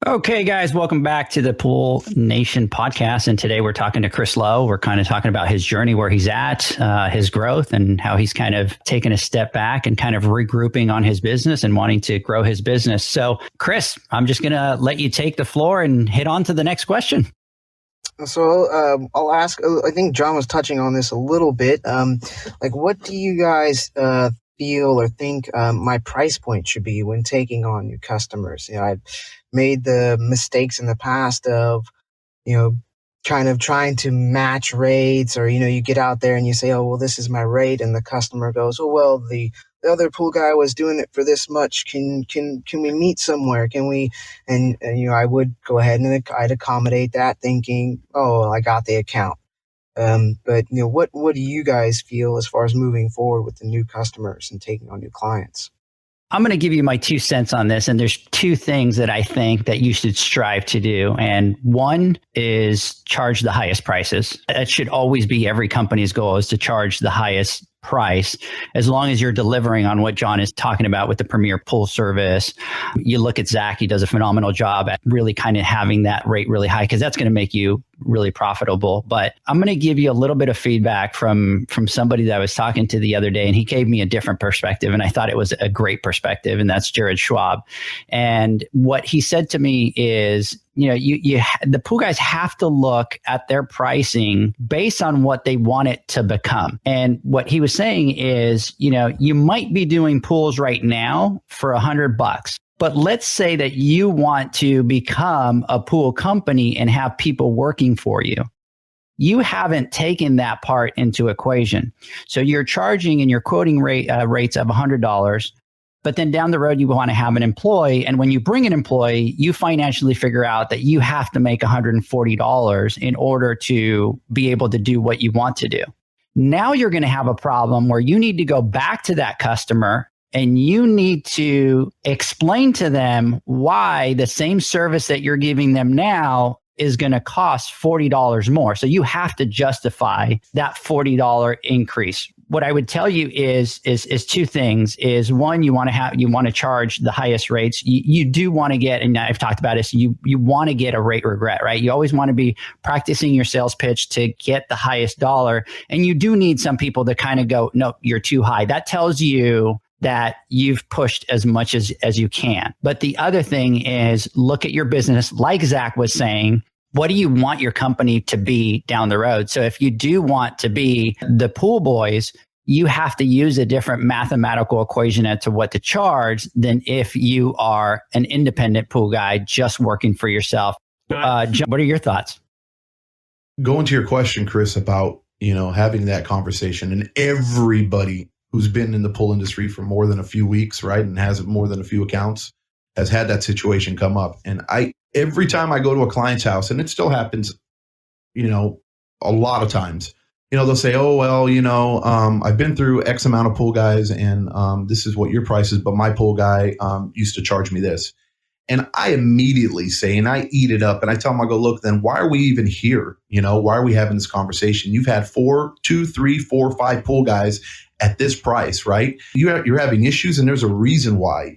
Okay, guys, welcome back to the Pool Nation podcast. And today we're talking to Chris Lowe. We're kind of talking about his journey, where he's at, his growth, and how he's kind of taken a step back and kind of regrouping on his business and wanting to grow his business. So, Chris, I'm just going to let you take the floor and hit on to the next question. So I'll ask, I think John was touching on this a little bit. What do you guys feel or think my price point should be when taking on new customers? I've made the mistakes in the past of, kind of trying to match rates, or, you get out there and you say, oh, well, this is my rate. And the customer goes, oh, well, the other pool guy was doing it for this much. Can we meet somewhere? Can we? And I would go ahead and I'd accommodate that, thinking, oh, well, I got the account. But what do you guys feel as far as moving forward with the new customers and taking on new clients? I'm going to give you my 2 cents on this. And there's 2 things that I think that you should strive to do. And one is charge the highest prices. That should always be every company's goal, is to charge the highest price, as long as you're delivering on what John is talking about with the premier pool service. You look at Zach, he does a phenomenal job at really kind of having that rate really high, because that's going to make you really profitable. But I'm going to give you a little bit of feedback from somebody that I was talking to the other day, and he gave me a different perspective, and I thought it was a great perspective, and that's Jared Schwab. And what he said to me is, the pool guys have to look at their pricing based on what they want it to become. And what he was saying is, you might be doing pools right now for $100, but let's say that you want to become a pool company and have people working for you. You haven't taken that part into equation. So you're charging and you're quoting rates of $100. But then down the road, you want to have an employee. And when you bring an employee, you financially figure out that you have to make $140 in order to be able to do what you want to do. Now you're going to have a problem where you need to go back to that customer and you need to explain to them why the same service that you're giving them now is going to cost $40 more. So you have to justify that $40 increase. What I would tell you is 2 things. Is one, you want to charge the highest rates. You do want to get, and I've talked about this, you want to get a rate regret, right? You always want to be practicing your sales pitch to get the highest dollar. And you do need some people to kind of go, no, you're too high. That tells you that you've pushed as much as you can. But the other thing is, look at your business, like Zach was saying. What do you want your company to be down the road? So if you do want to be the pool boys, you have to use a different mathematical equation as to what to charge than if you are an independent pool guy just working for yourself. John, what are your thoughts? Going to your question, Chris, about having that conversation, and everybody who's been in the pool industry for more than a few weeks, right, and has more than a few accounts, has had that situation come up. And every time I go to a client's house, and it still happens, a lot of times, they'll say, oh, well, I've been through X amount of pool guys, and this is what your price is, but my pool guy used to charge me this. And I immediately say, and I eat it up, and I tell them, I go, look, then why are we even here? Why are we having this conversation? You've had 2, 3, 4, 5 pool guys at this price, right? You're having issues, and there's a reason why.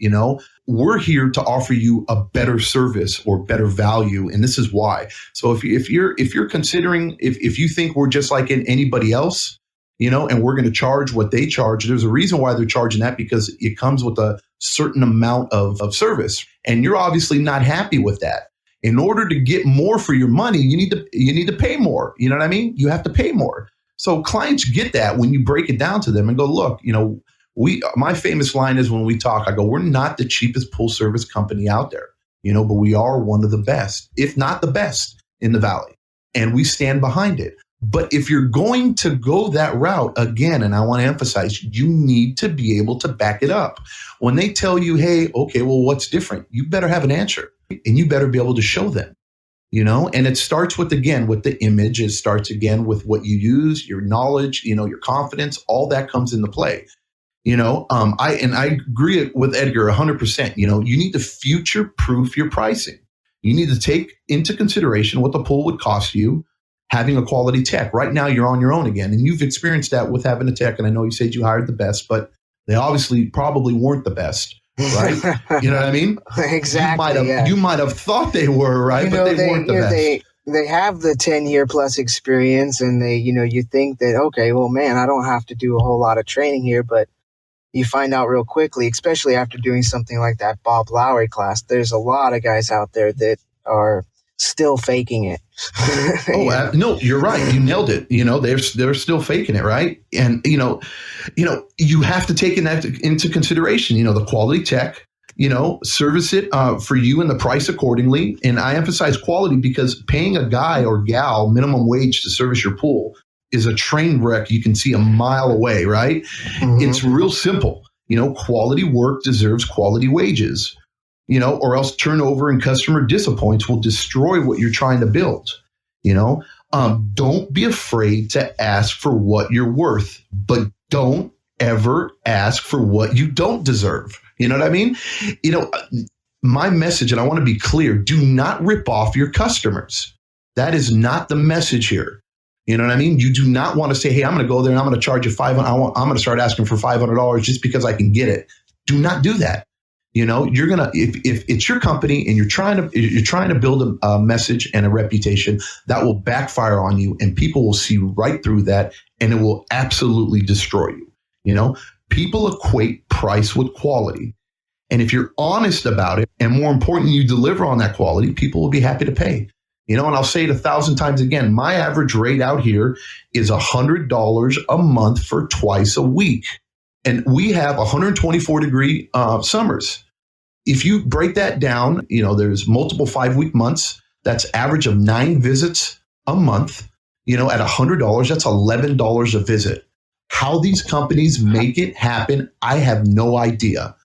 We're here to offer you a better service or better value, and this is why. So if you're considering, if you think we're just like anybody else, and we're going to charge what they charge, there's a reason why they're charging that, because it comes with a certain amount of service, and you're obviously not happy with that. In order to get more for your money, you need to pay more. You know what I mean? You have to pay more. So clients get that when you break it down to them and go, look, my famous line is when we talk, I go, we're not the cheapest pool service company out there, but we are one of the best, if not the best in the Valley. And we stand behind it. But if you're going to go that route, again, and I want to emphasize, you need to be able to back it up. When they tell you, hey, okay, well, what's different? You better have an answer and you better be able to show them, and it starts with the image. It starts again with what you use, your knowledge, your confidence, all that comes into play. I agree with Edgar 100%. You need to future proof your pricing. You need to take into consideration what the pool would cost you having a quality tech. Right now, you're on your own again, and you've experienced that with having a tech. And I know you said you hired the best, but they obviously probably weren't the best, right? You know what I mean? Exactly. You might have thought they were, right? But they weren't the best. They have the 10-year plus experience, and you think that, okay, well, man, I don't have to do a whole lot of training here, but you find out real quickly, especially after doing something like that Bob Lowry class, there's a lot of guys out there that are still faking it. No, you're right. You nailed it. They're still faking it, right? And you have to take that into consideration. The quality tech, service it for you and the price accordingly. And I emphasize quality because paying a guy or gal minimum wage to service your pool is a train wreck you can see a mile away, right? Mm-hmm. It's real simple. Quality work deserves quality wages. Or else turnover and customer disappoints will destroy what you're trying to build. Don't be afraid to ask for what you're worth, but don't ever ask for what you don't deserve. You know what I mean? My message, and I want to be clear, do not rip off your customers. That is not the message here. You know what I mean? You do not want to say, hey, I'm going to go there and I'm going to charge you $500. I'm going to start asking for $500 just because I can get it. Do not do that. You're gonna if it's your company and you're trying to build a message and a reputation, that will backfire on you, and people will see right through that, and it will absolutely destroy you. People equate price with quality, and if you're honest about it, and more important, you deliver on that quality, people will be happy to pay. And I'll say it 1,000 times again. My average rate out here is $100 a month for twice a week. And we have 124-degree summers. If you break that down, there's multiple 5-week months. That's average of 9 visits a month. At $100, that's $11 a visit. How these companies make it happen, I have no idea.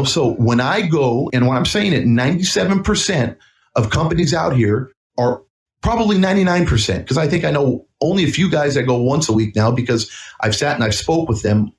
So when I go, and when I'm saying it, 97% of companies out here are probably 99%, because I think I know only a few guys that go once a week now, because I've sat and I've spoke with them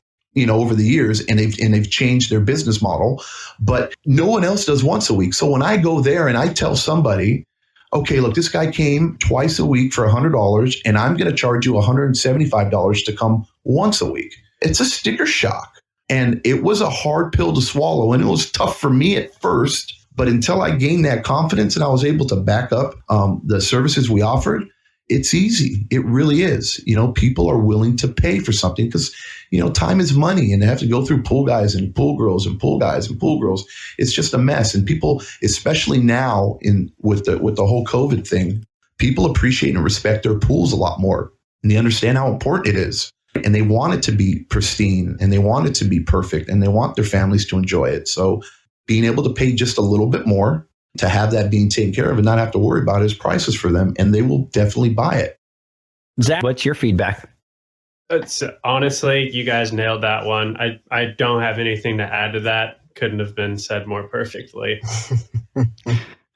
over the years, and they've changed their business model, but no one else does once a week. So when I go there and I tell somebody, okay, look, this guy came twice a week for $100, and I'm going to charge you $175 to come once a week. It's a sticker shock. And it was a hard pill to swallow, and it was tough for me at first, but until I gained that confidence and I was able to back up the services we offered, it's easy. It really is. People are willing to pay for something because, time is money, and they have to go through pool guys and pool girls and pool guys and pool girls. It's just a mess. And people, especially now with the whole COVID thing, people appreciate and respect their pools a lot more, and they understand how important it is. And they want it to be pristine, and they want it to be perfect, and they want their families to enjoy it. So being able to pay just a little bit more to have that being taken care of and not have to worry about his prices for them, and they will definitely buy it. Zach, what's your feedback? It's honestly, you guys nailed that one. I don't have anything to add to that. Couldn't have been said more perfectly.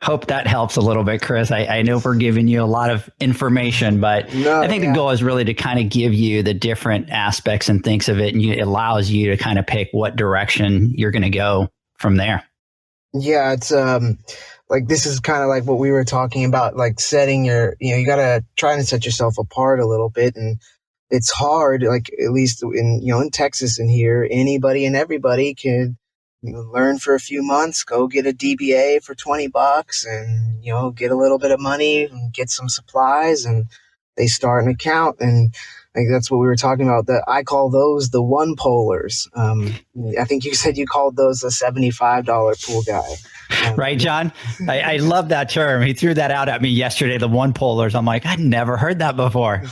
Hope that helps a little bit, Chris. I know we're giving you a lot of information, but I think the goal is really to kind of give you the different aspects and things of it, and it allows you to kind of pick what direction you're going to go from there. Yeah, it's like this is kind of like what we were talking about, like setting your, you got to try and set yourself apart a little bit. And it's hard, like at least in Texas and here, anybody and everybody can learn for a few months, go get a DBA for $20 and, get a little bit of money and get some supplies, and they start an account. And like that's what we were talking about. I call those the one polars. I think you said you called those a $75 pool guy. Right, John? I love that term. He threw that out at me yesterday, the one polars. I'm like, I'd never heard that before.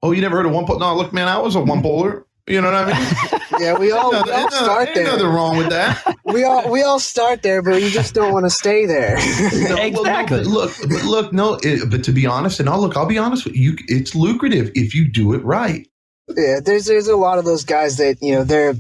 Oh, you never heard of one polar? No, look, man, I was a one polar. You know what I mean? Yeah, we all start there. Ain't nothing wrong with that. We all start there, but you just don't want to stay there. No, Exactly. But to be honest, and I'll be honest with you, it's lucrative if you do it right. Yeah, there's a lot of those guys that,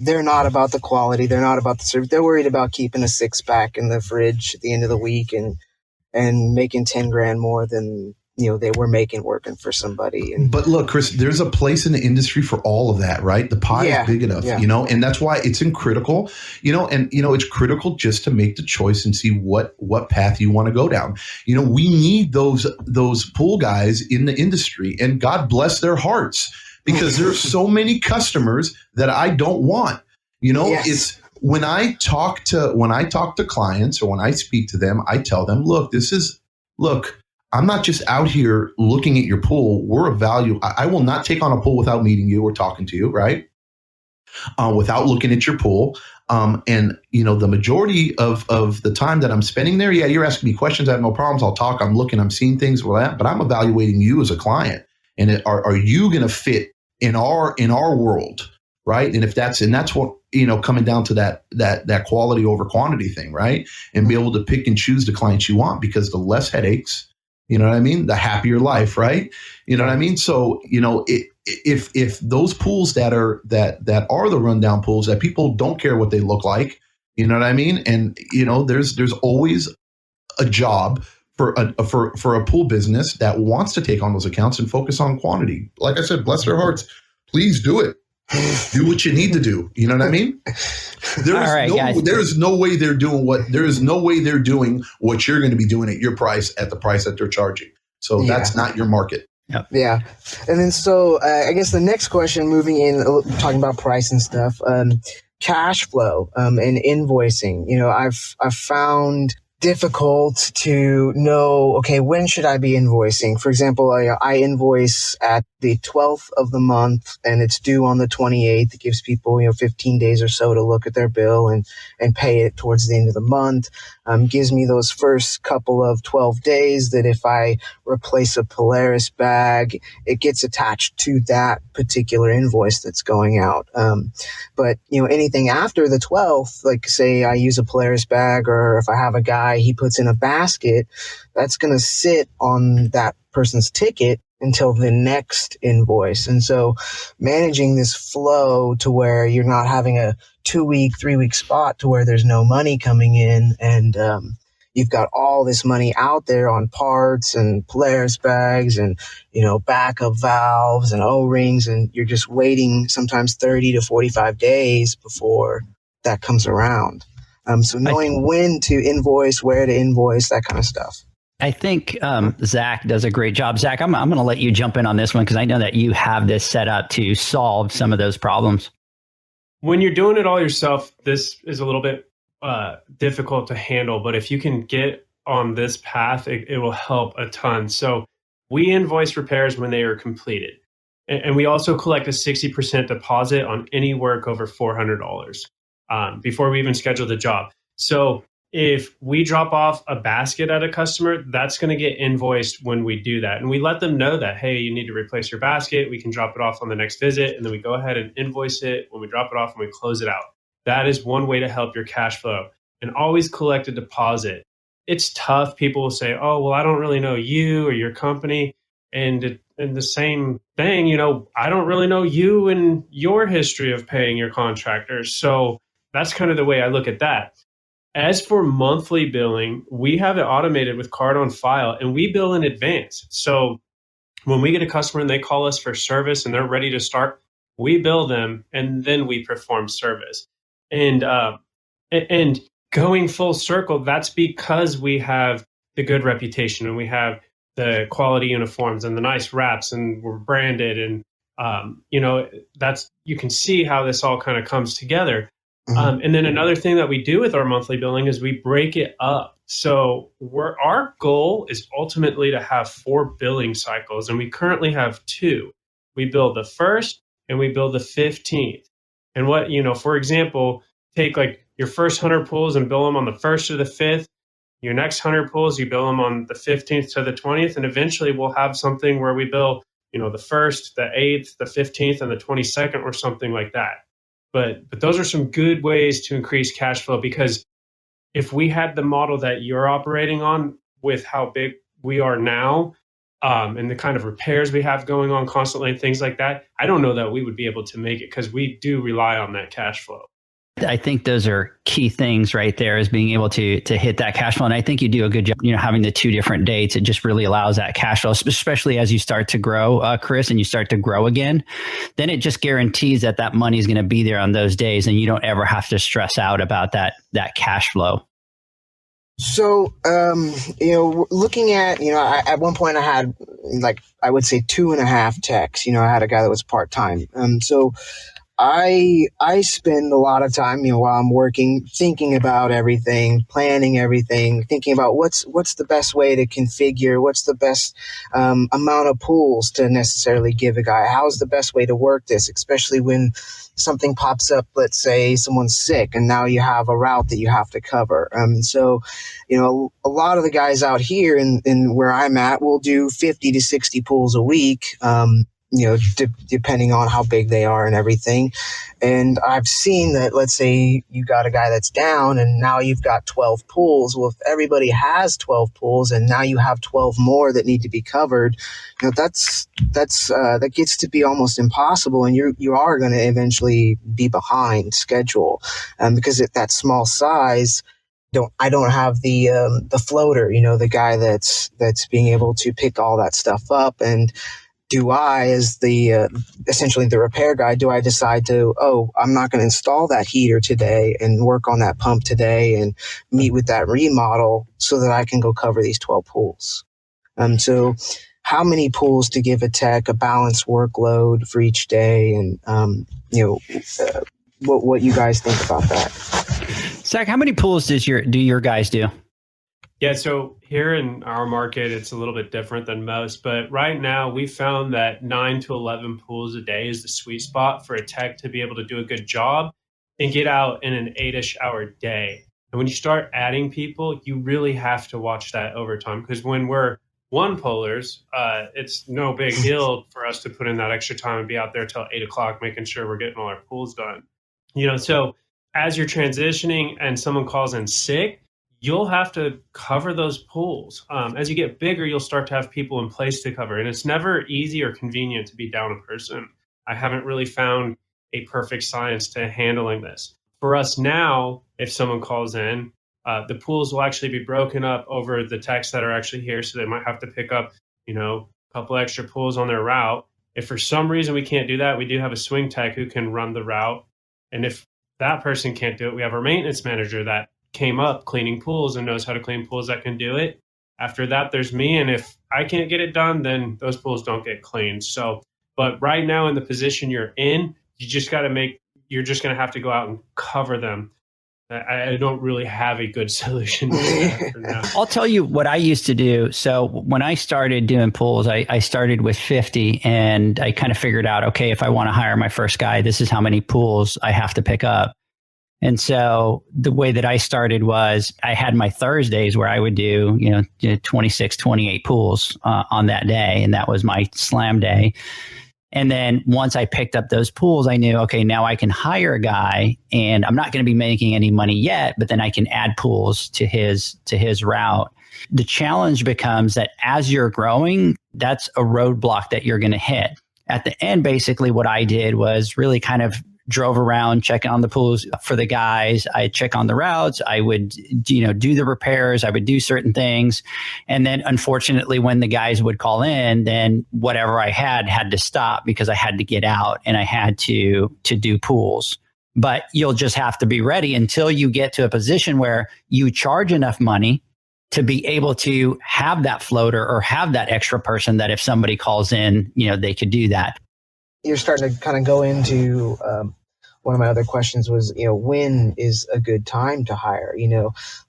they're not about the quality, they're not about the service. They're worried about keeping a 6-pack in the fridge at the end of the week and making 10 grand more than they were making working for somebody. But look, Chris, there's a place in the industry for all of that, right? The pie is big enough, and that's why it's critical, it's critical just to make the choice and see what path you want to go down. We need those pool guys in the industry, and God bless their hearts, because there's so many customers that I don't want. It's when I talk to clients or when I speak to them, I tell them, look, I'm not just out here looking at your pool. We're of value. I will not take on a pool without meeting you or talking to you, right? Without looking at your pool. And the majority of the time that I'm spending there, you're asking me questions. I have no problems. I'll talk. I'm looking. I'm seeing things with that. But I'm evaluating you as a client. And are you going to fit in our world, right? And that's what coming down to that quality over quantity thing, right? And be able to pick and choose the clients you want, because the less headaches. You know what I mean? The happier life, right? You know what I mean? So, if those pools that are the rundown pools that people don't care what they look like, you know what I mean? And there's always a job for a pool business that wants to take on those accounts and focus on quantity. Like I said, bless their hearts, please do it. Do what you need to do. You know what I mean? There is no way they're doing what you're going to be doing at your price, at the price that they're charging. So that's not your market. Yep. Yeah. And then I guess the next question, moving in, talking about price and stuff, cash flow and invoicing. I've found difficult to know, okay, when should I be invoicing? For example, I invoice at the 12th of the month and it's due on the 28th. It gives people, 15 days or so to look at their bill and pay it towards the end of the month. Gives me those first couple of 12 days that if I replace a Polaris bag, it gets attached to that particular invoice that's going out. But anything after the 12th, like say I use a Polaris bag, or if I have a guy, he puts in a basket, that's going to sit on that person's ticket until the next invoice. And so managing this flow to where you're not having a 2-week, 3-week spot to where there's no money coming in, and you've got all this money out there on parts and Polaris bags and, backup valves and O-rings, and you're just waiting sometimes 30 to 45 days before that comes around. So knowing when to invoice, where to invoice, that kind of stuff. I think Zach does a great job. Zach, I'm going to let you jump in on this one, because I know that you have this set up to solve some of those problems. When you're doing it all yourself, this is a little bit difficult to handle. But if you can get on this path, it will help a ton. So we invoice repairs when they are completed. And we also collect a 60% deposit on any work over $400 before we even schedule the job. So if we drop off a basket at a customer, that's going to get invoiced when we do that. And we let them know that, hey, you need to replace your basket. We can drop it off on the next visit. And then we go ahead and invoice it when we drop it off and we close it out. That is one way to help your cash flow. And always collect a deposit. It's tough. People will say, oh, well, I don't really know you or your company. And the same thing, I don't really know you and your history of paying your contractors. So that's kind of the way I look at that. As for monthly billing, we have it automated with card on file, and we bill in advance. So when we get a customer and they call us for service and they're ready to start, we bill them and then we perform service. And going full circle, that's because we have the good reputation and we have the quality uniforms and the nice wraps and we're branded. And, you can see how this all kind of comes together. And then another thing that we do with our monthly billing is we break it up. So our goal is ultimately to have 4 billing cycles, and we currently have 2. We bill the 1st and we bill the 15th. And what, for example, take like your first 100 pools and bill them on the 1st or the 5th. Your next 100 pools, you bill them on the 15th to the 20th, and eventually we'll have something where we bill, the 1st, the 8th, the 15th, and the 22nd, or something like that. But those are some good ways to increase cash flow, because if we had the model that you're operating on with how big we are now, and the kind of repairs we have going on constantly and things like that, I don't know that we would be able to make it, because we do rely on that cash flow. I think those are key things right there, is being able to hit that cash flow. And I think you do a good job, having the 2 different dates. It just really allows that cash flow, especially as you start to grow, Chris, and you start to grow again. Then it just guarantees that money is going to be there on those days, and you don't ever have to stress out about that cash flow. So, looking at, at one point I had, I would say 2.5 techs. I had a guy that was part-time. So I spend a lot of time, while I'm working, thinking about everything, planning everything, thinking about what's the best way to configure, what's the best amount of pools to necessarily give a guy, how's the best way to work this, especially when something pops up. Let's say someone's sick and now you have a route that you have to cover. So, a lot of the guys out here in where I'm at will do 50 to 60 pools a week. Depending on how big they are and everything. And I've seen that, let's say you got a guy that's down and now you've got 12 pools. Well, if everybody has 12 pools and now you have 12 more that need to be covered, that gets to be almost impossible. And you are going to eventually be behind schedule, because at that small size, I don't have the floater, the guy that's being able to pick all that stuff up. And do I, as the essentially the repair guy, do I decide to, I'm not going to install that heater today and work on that pump today and meet with that remodel so that I can go cover these 12 pools? So how many pools to give a tech, a balanced workload for each day, and what you guys think about that? Zach, how many pools do your guys do? Yeah, so here in our market, it's a little bit different than most, but right now we found that 9 to 11 pools a day is the sweet spot for a tech to be able to do a good job and get out in an 8-ish hour day. And when you start adding people, you really have to watch that over time, because when we're one pullers, it's no big deal for us to put in that extra time and be out there till 8 o'clock, making sure we're getting all our pools done. So as you're transitioning and someone calls in sick, you'll have to cover those pools. As you get bigger, you'll start to have people in place to cover. And it's never easy or convenient to be down a person. I haven't really found a perfect science to handling this. For us now, if someone calls in, the pools will actually be broken up over the techs that are actually here. So they might have to pick up, a couple extra pools on their route. If for some reason we can't do that, we do have a swing tech who can run the route. And if that person can't do it, we have our maintenance manager that came up cleaning pools and knows how to clean pools that can do it. After that, there's me. And if I can't get it done, then those pools don't get cleaned. So, but right now in the position you're in, you're just going to have to go out and cover them. I don't really have a good solution to that for now. I'll tell you what I used to do. So when I started doing pools, I started with 50, and I kind of figured out, okay, if I want to hire my first guy, this is how many pools I have to pick up. And so the way that I started was I had my Thursdays where I would do, 26, 28 pools on that day. And that was my slam day. And then once I picked up those pools, I knew, okay, now I can hire a guy, and I'm not going to be making any money yet, but then I can add pools to his route. The challenge becomes that as you're growing, that's a roadblock that you're going to hit. At the end, basically what I did was really kind of drove around checking on the pools for the guys. I'd check on the routes. I would, do the repairs. I would do certain things. And then unfortunately, when the guys would call in, then whatever I had to stop, because I had to get out and I had to do pools. But you'll just have to be ready until you get to a position where you charge enough money to be able to have that floater or have that extra person that if somebody calls in, they could do that. You're starting to kind of go into one of my other questions was, when is a good time to hire?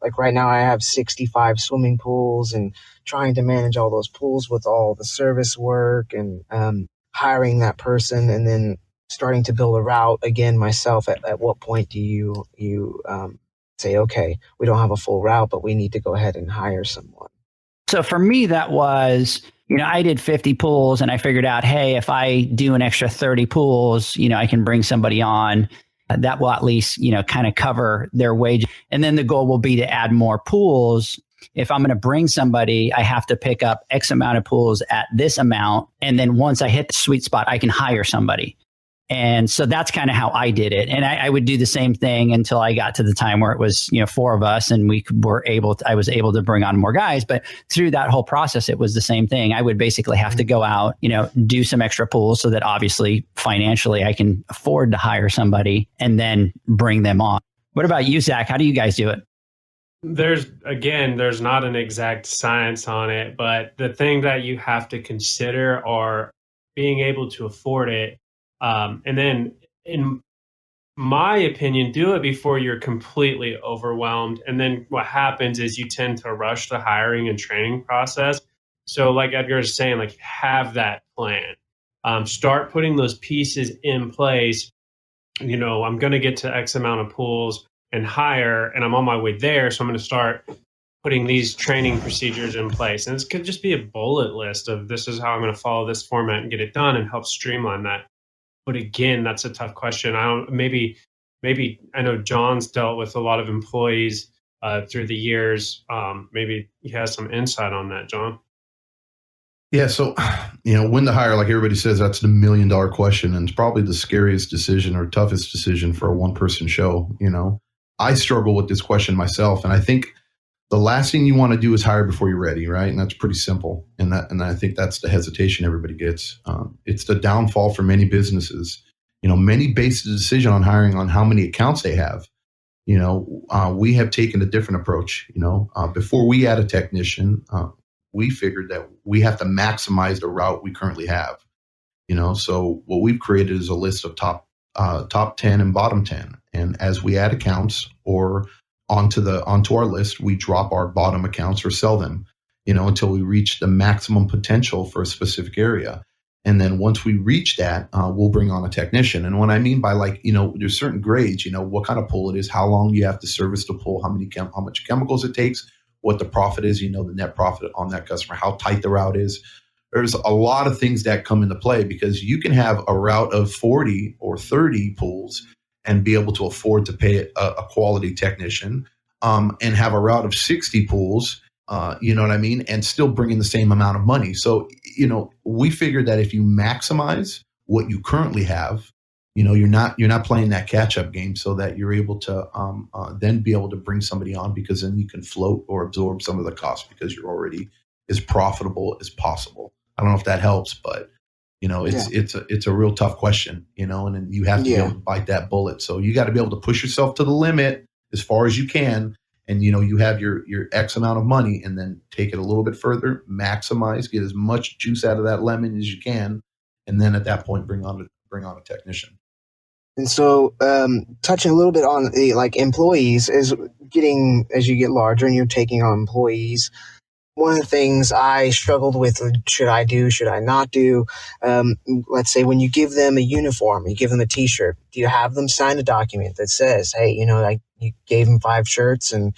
Like right now I have 65 swimming pools, and trying to manage all those pools with all the service work and hiring that person and then starting to build a route again myself. At what point do you say, okay, we don't have a full route, but we need to go ahead and hire someone? So for me, that was, I did 50 pools and I figured out, hey, if I do an extra 30 pools, I can bring somebody on that will at least, kind of cover their wage. And then the goal will be to add more pools. If I'm going to bring somebody, I have to pick up X amount of pools at this amount. And then once I hit the sweet spot, I can hire somebody. And so that's kind of how I did it. And I would do the same thing until I got to the time where it was, 4 of us and I was able to bring on more guys. But through that whole process, it was the same thing. I would basically have to go out, do some extra pools so that obviously financially I can afford to hire somebody and then bring them on. What about you, Zach? How do you guys do it? There's not an exact science on it, but the thing that you have to consider are being able to afford it. And then, in my opinion, do it before you're completely overwhelmed. And then what happens is you tend to rush the hiring and training process. So like Edgar is saying, like, have that plan. Start putting those pieces in place. I'm going to get to X amount of pools and hire, and I'm on my way there. So I'm going to start putting these training procedures in place. And this could just be a bullet list of this is how I'm going to follow this format and get it done and help streamline that. But again, that's a tough question. Maybe I know John's dealt with a lot of employees through the years. Maybe he has some insight on that, John. Yeah. So, when to hire, like everybody says, that's the $1 million question. And it's probably the scariest decision or toughest decision for a one-person show. I struggle with this question myself. And I think the last thing you want to do is hire before you're ready, right? And that's pretty simple. And I think that's the hesitation everybody gets. It's the downfall for many businesses. Many base the decision on hiring on how many accounts they have. We have taken a different approach. Before we add a technician, we figured that we have to maximize the route we currently have. So what we've created is a list of top 10 and bottom 10. And as we add accounts or onto our list, we drop our bottom accounts or sell them, until we reach the maximum potential for a specific area. And then once we reach that, we'll bring on a technician. And what I mean by there's certain grades, what kind of pool it is, how long you have to service the pool, how much chemicals it takes, what the profit is, the net profit on that customer, how tight the route is. There's a lot of things that come into play because you can have a route of 40 or 30 pools and be able to afford to pay a quality technician, and have a route of 60 pools, you know what I mean, and still bring in the same amount of money. So, we figured that if you maximize what you currently have, you're not playing that catch-up game, so that you're able to then be able to bring somebody on, because then you can float or absorb some of the costs because you're already as profitable as possible. I don't know if that helps, but it's a real tough question, and then you have to be able to bite that bullet. So you got to be able to push yourself to the limit as far as you can. And, you have your X amount of money, and then take it a little bit further, maximize, get as much juice out of that lemon as you can. And then at that point, bring on a technician. And so, touching a little bit on the employees as you get larger and you're taking on employees, one of the things I struggled with, should I do, should I not do? Let's say when you give them a uniform, you give them a T-shirt, do you have them sign a document that says, hey, you gave them 5 shirts and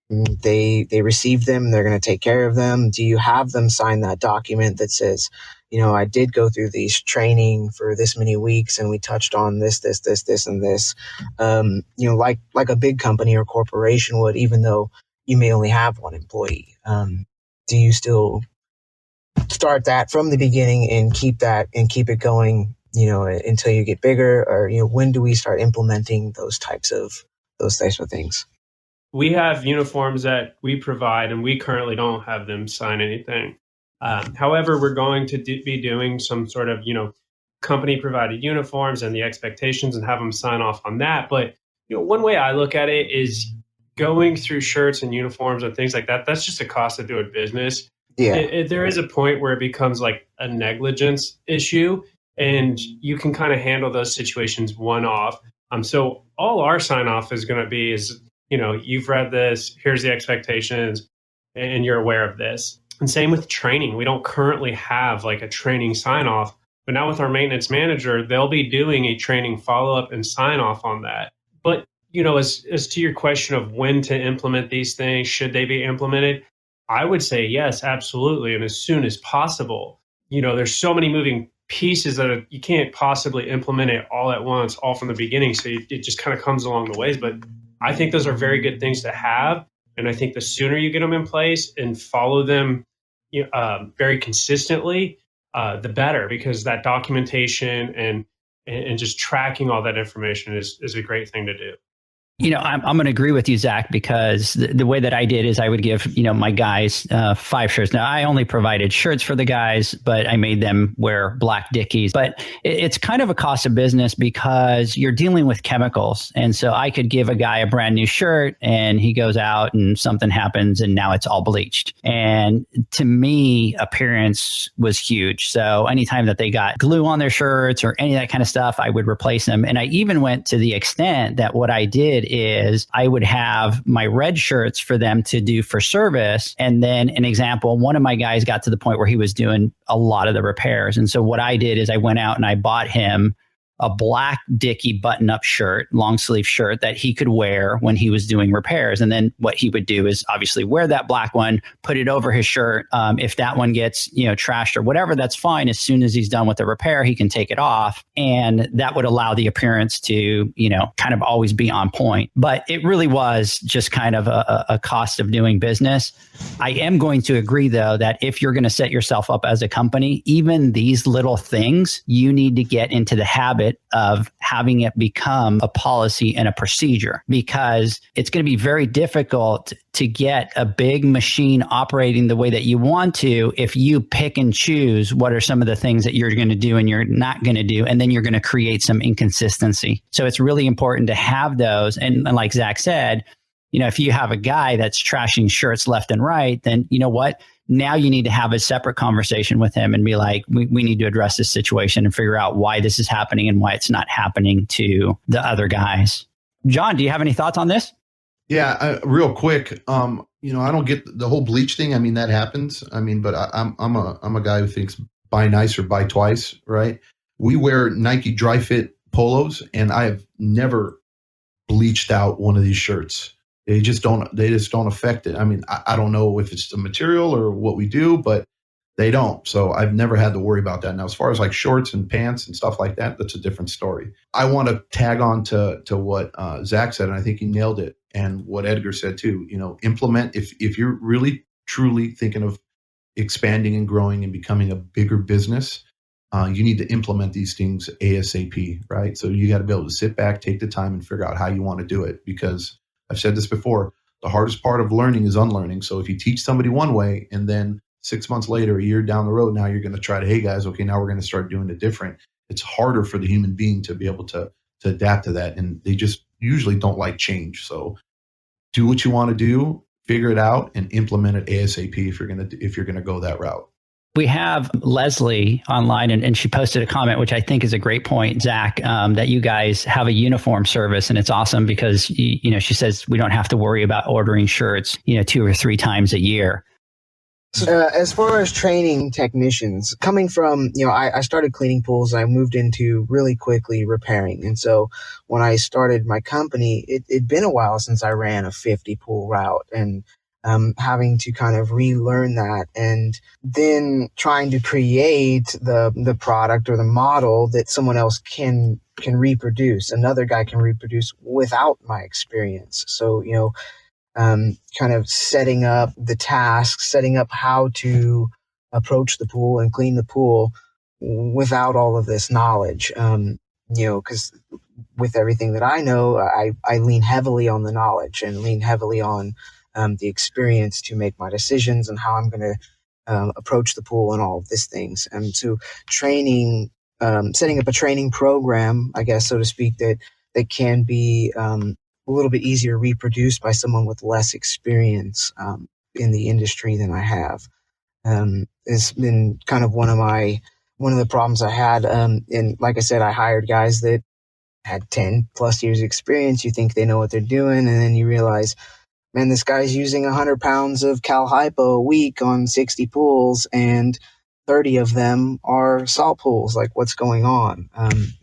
they received them, they're going to take care of them? Do you have them sign that document that says, I did go through these training for this many weeks and we touched on this, and this, like a big company or corporation would, even though you may only have 1 employee? Do you still start that from the beginning and keep it going, until you get bigger? Or, when do we start implementing those types of things? We have uniforms that we provide, and we currently don't have them sign anything. However, we're going to be doing some sort of, company provided uniforms and the expectations and have them sign off on that. But, one way I look at it is going through shirts and uniforms and things like that. That's just a cost of doing business. Yeah. There is a point where it becomes like a negligence issue, and you can kind of handle those situations one off. So all our sign off is going to be is, you've read this, here's the expectations, and you're aware of this. And same with training. We don't currently have like a training sign off, but now with our maintenance manager, they'll be doing a training follow up and sign off on that. But as to your question of when to implement these things, should they be implemented? I would say yes, absolutely, and as soon as possible. There's so many moving pieces that you can't possibly implement it all at once, all from the beginning. So it just kind of comes along the ways. But I think those are very good things to have, and I think the sooner you get them in place and follow them very consistently, the better, because that documentation and just tracking all that information is a great thing to do. I'm going to agree with you, Zach, because the way that I did is I would give, my guys 5 shirts. Now, I only provided shirts for the guys, but I made them wear black Dickies. But it's kind of a cost of business because you're dealing with chemicals. And so I could give a guy a brand new shirt and he goes out and something happens and now it's all bleached. And to me, appearance was huge. So anytime that they got glue on their shirts or any of that kind of stuff, I would replace them. And I even went to the extent that what I did is I would have my red shirts for them to do for service. And then an example, one of my guys got to the point where he was doing a lot of the repairs. And so what I did is I went out and I bought him a black Dickie button-up shirt, long sleeve shirt that he could wear when he was doing repairs. And then what he would do is obviously wear that black one, put it over his shirt. If that one gets, trashed or whatever, that's fine. As soon as he's done with the repair, he can take it off. And that would allow the appearance to, kind of always be on point. But it really was just kind of a cost of doing business. I am going to agree, though, that if you're going to set yourself up as a company, even these little things, you need to get into the habit of having it become a policy and a procedure, because it's going to be very difficult to get a big machine operating the way that you want to if you pick and choose what are some of the things that you're going to do and you're not going to do, and then you're going to create some inconsistency. So it's really important to have those. And like Zach said, if you have a guy that's trashing shirts left and right, then you know what? Now you need to have a separate conversation with him and be like, we need to address this situation and figure out why this is happening and why it's not happening to the other guys. John, do you have any thoughts on this? Yeah, real quick. I don't get the whole bleach thing. I mean, that happens. But I'm a guy who thinks buy nice or buy twice, right? We wear Nike dry fit polos, and I have never bleached out one of these shirts. They just don't affect it. I don't know if it's the material or what we do, but they don't. So I've never had to worry about that. Now, as far as like shorts and pants and stuff like that, that's a different story. I want to tag on to what Zach said, and I think he nailed it. And what Edgar said too, implement, if you're really truly thinking of expanding and growing and becoming a bigger business, you need to implement these things ASAP, right? So you got to be able to sit back, take the time and figure out how you want to do it, because I've said this before, the hardest part of learning is unlearning. So if you teach somebody one way and then 6 months later, a year down the road, now you're going to try to, hey guys, okay, now we're going to start doing it different. It's harder for the human being to be able to adapt to that. And they just usually don't like change. So do what you want to do, figure it out and implement it ASAP if you're going to go that route. We have Leslie online, and she posted a comment, which I think is a great point, Zach, that you guys have a uniform service. And it's awesome because, she says we don't have to worry about ordering shirts, 2 or 3 times a year. As far as training technicians, coming from, I started cleaning pools and I moved into really quickly repairing. And so when I started my company, it'd been a while since I ran a 50 pool route, and having to kind of relearn that, and then trying to create the product or the model that someone else can reproduce, another guy can reproduce without my experience. So, kind of setting up the tasks, setting up how to approach the pool and clean the pool without all of this knowledge. Because with everything that I know, I lean heavily on the knowledge and lean heavily on the experience to make my decisions and how I'm going to approach the pool and all of these things. And so training, setting up a training program, I guess, so to speak, that can be a little bit easier reproduced by someone with less experience in the industry than I have. It's been kind of one of the problems I had. And like I said, I hired guys that had 10 plus years experience. You think they know what they're doing, and then you realize, man, this guy's using 100 pounds of Cal Hypo a week on 60 pools, and 30 of them are salt pools. Like, what's going on?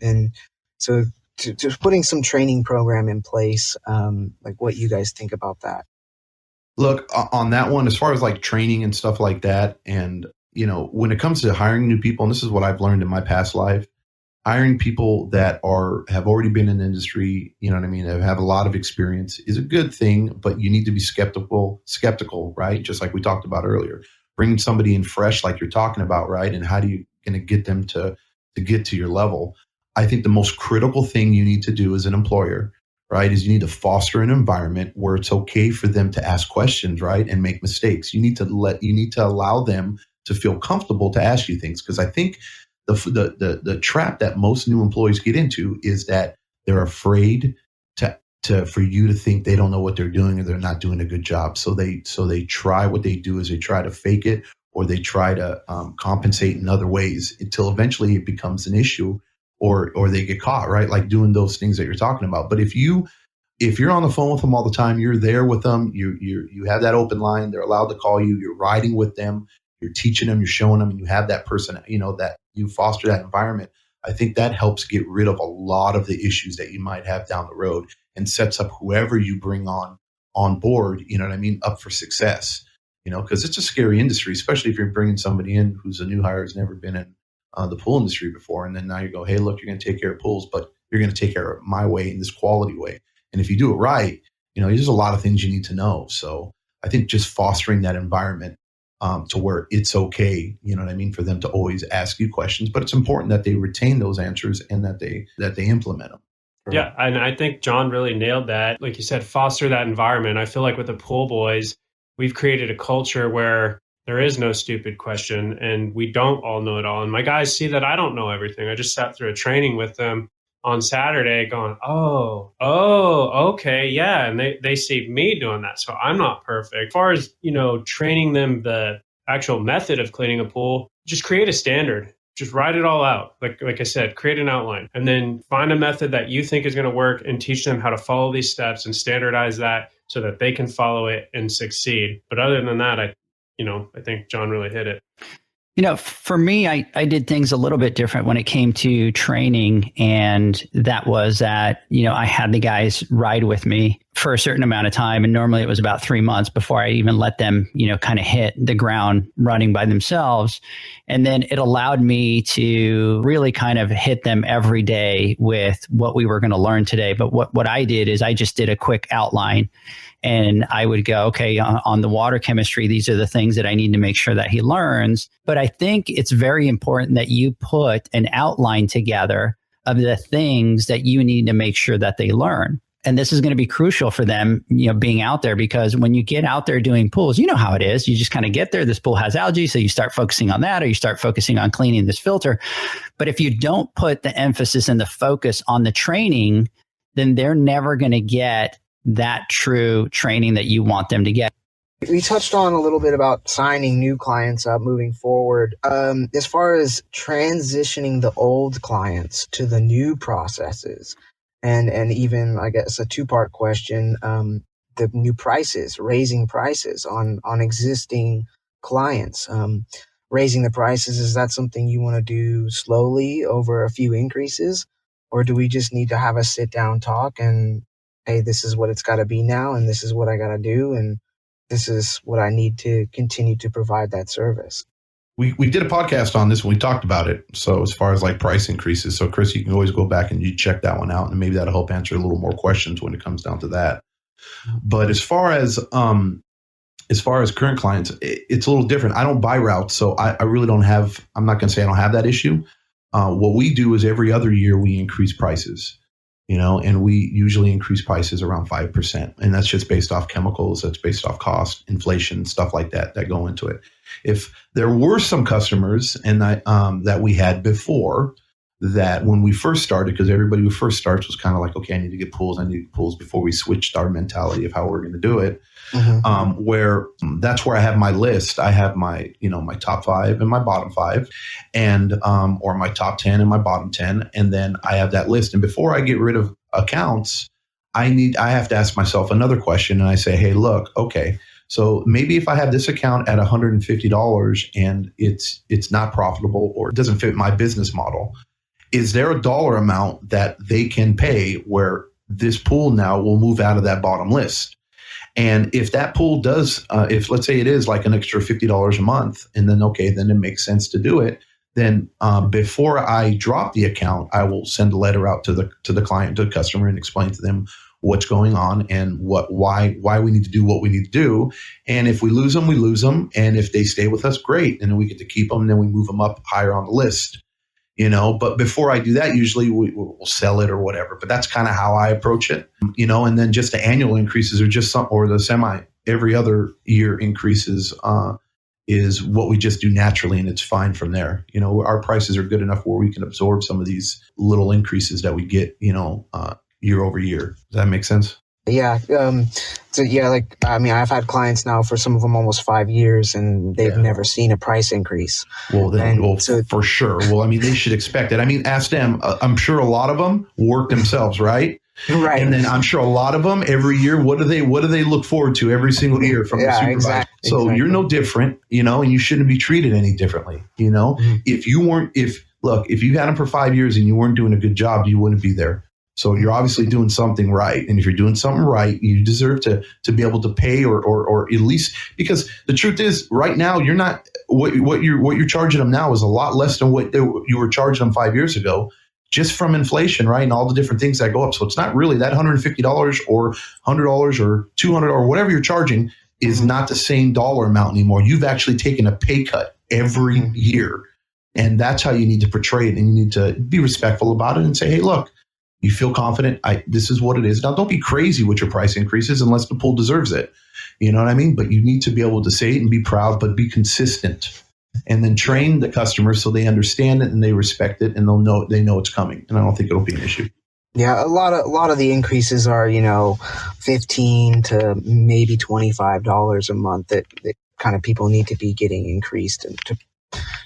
And so to putting some training program in place, like what you guys think about that. Look, on that one, as far as like training and stuff like that, and when it comes to hiring new people, and this is what I've learned in my past life, hiring people that have already been in the industry, you know what I mean, have a lot of experience is a good thing, but you need to be skeptical, right? Just like we talked about earlier, bringing somebody in fresh, like you're talking about, right? And how do you going to get them to get to your level? I think the most critical thing you need to do as an employer, right, is you need to foster an environment where it's okay for them to ask questions, right, and make mistakes. You need to allow them to feel comfortable to ask you things, because I think the trap that most new employees get into is that they're afraid for you to think they don't know what they're doing or they're not doing a good job. So they try, what they do is they try to fake it, or they try to compensate in other ways until eventually it becomes an issue, or they get caught, right? Like doing those things that you're talking about. But if you're on the phone with them all the time, you're there with them, you have that open line, they're allowed to call you, you're riding with them, you're teaching them, you're showing them, and you have that person, that you foster that environment. I think that helps get rid of a lot of the issues that you might have down the road and sets up whoever you bring on board, you know what I mean, up for success, because it's a scary industry, especially if you're bringing somebody in who's a new hire, has never been in the pool industry before. And then now you go, hey, look, you're going to take care of pools, but you're going to take care of my way in this quality way. And if you do it right, there's a lot of things you need to know. So I think just fostering that environment to where it's okay, you know what I mean, for them to always ask you questions, but it's important that they retain those answers and that they implement them. Yeah, and I think John really nailed that. Like you said, foster that environment. I feel like with the pool boys, we've created a culture where there is no stupid question and we don't all know it all. And my guys see that I don't know everything. I just sat through a training with them on Saturday going, oh, okay, yeah. And they see me doing that. So I'm not perfect. As far as, training them the actual method of cleaning a pool, just create a standard. Just write it all out. Like I said, create an outline and then find a method that you think is going to work and teach them how to follow these steps and standardize that so that they can follow it and succeed. But other than that, I think John really hit it. For me, I did things a little bit different when it came to training. And that was that, I had the guys ride with me for a certain amount of time. And normally it was about 3 months before I even let them, kind of hit the ground running by themselves. And then it allowed me to really kind of hit them every day with what we were going to learn today. But what I did is I just did a quick outline. And I would go, okay, on the water chemistry, these are the things that I need to make sure that he learns. But I think it's very important that you put an outline together of the things that you need to make sure that they learn. And this is going to be crucial for them, being out there, because when you get out there doing pools, you know how it is. You just kind of get there. This pool has algae. So you start focusing on that, or you start focusing on cleaning this filter. But if you don't put the emphasis and the focus on the training, then they're never going to get that true training that you want them to get. We touched on a little bit about signing new clients up moving forward. As far as transitioning the old clients to the new processes, and even, I guess, a two-part question, the new prices, raising prices on existing clients. Raising the prices, is that something you want to do slowly over a few increases? Or do we just need to have a sit-down talk and, hey, this is what it's got to be now, and this is what I got to do, and this is what I need to continue to provide that service? We did a podcast on this and we talked about it. So as far as like price increases, so Chris, you can always go back and you check that one out, and maybe that'll help answer a little more questions when it comes down to that. But as far as current clients, it's a little different. I don't buy routes, so I really don't have. I'm not going to say I don't have that issue. What we do is every other year we increase prices. And we usually increase prices around 5%. And that's just based off chemicals, that's based off cost, inflation, stuff like that go into it. If there were some customers that we had before that when we first started, because everybody who first starts was kind of like, okay, I need to get pools before we switched our mentality of how we're going to do it. Mm-hmm. Where that's where I have my list. I have my, my top 5 and my bottom 5, and or my top 10 and my bottom 10, and then I have that list. And before I get rid of accounts, I have to ask myself another question, and I say, hey, look, okay, so maybe if I have this account at $150 and it's not profitable or it doesn't fit my business model, is there a dollar amount that they can pay where this pool now will move out of that bottom list? And if that pool does, if let's say it is like an extra $50 a month, and then, okay, then it makes sense to do it. Then before I drop the account, I will send a letter out to the client, to the customer, and explain to them what's going on and why we need to do what we need to do. And if we lose them, we lose them. And if they stay with us, great. And then we get to keep them. And then we move them up higher on the list. But before I do that, usually we'll sell it or whatever. But that's kind of how I approach it, and then just the annual increases are just or the every other year increases is what we just do naturally, and it's fine from there. Our prices are good enough where we can absorb some of these little increases that we get, year over year. Does that make sense? Yeah. I've had clients now for some of them almost 5 years, and they've never seen a price increase. For sure. Well, they should expect it. Ask them. I'm sure a lot of them work themselves, right? Right. And then I'm sure a lot of them every year, what do they look forward to every single year from the supervisor? Exactly. So you're no different, and you shouldn't be treated any differently. Mm-hmm. If you had them for 5 years and you weren't doing a good job, you wouldn't be there. So you're obviously doing something right. And if you're doing something right, you deserve to be able to pay or at least, because the truth is right now, you're not, what you're charging them now is a lot less than what you were charging them 5 years ago, just from inflation, right? And all the different things that go up. So it's not really that $150 or $100 or $200 or whatever you're charging is not the same dollar amount anymore. You've actually taken a pay cut every year. And that's how you need to portray it. And you need to be respectful about it and say, hey, look, you feel confident. This is what it is. Now, don't be crazy with your price increases unless the pool deserves it. You know what I mean? But you need to be able to say it and be proud, but be consistent. And then train the customers so they understand it and they respect it and they know it's coming. And I don't think it'll be an issue. Yeah, a lot of the increases are, $15 to maybe $25 a month that kind of people need to be getting increased and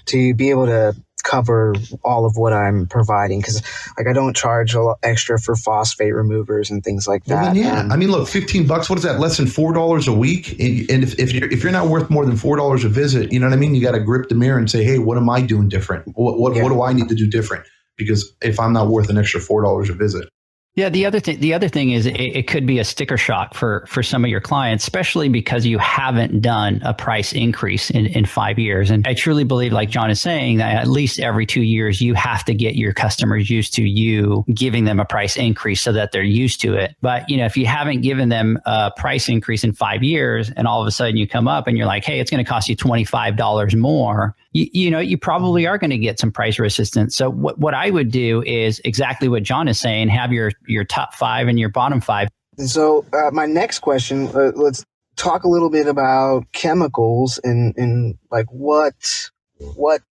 to be able to cover all of what I'm providing, because I don't charge a lot extra for phosphate removers and things like that. Well, then, look, $15, what is that? Less than $4 a week. And if you're not worth more than $4 a visit, you know what I mean? You got to grip the mirror and say, hey, what am I doing different? What do I need to do different? Because if I'm not worth an extra $4 a visit. Yeah, the other thing is it could be a sticker shock for some of your clients, especially because you haven't done a price increase in 5 years. And I truly believe, like John is saying, that at least every 2 years, you have to get your customers used to you giving them a price increase so that they're used to it. But, if you haven't given them a price increase in 5 years and all of a sudden you come up and you're like, hey, it's going to cost you $25 more, you probably are going to get some price resistance. So what I would do is exactly what John is saying, have your top 5 and your bottom 5. So my next question, let's talk a little bit about chemicals and like what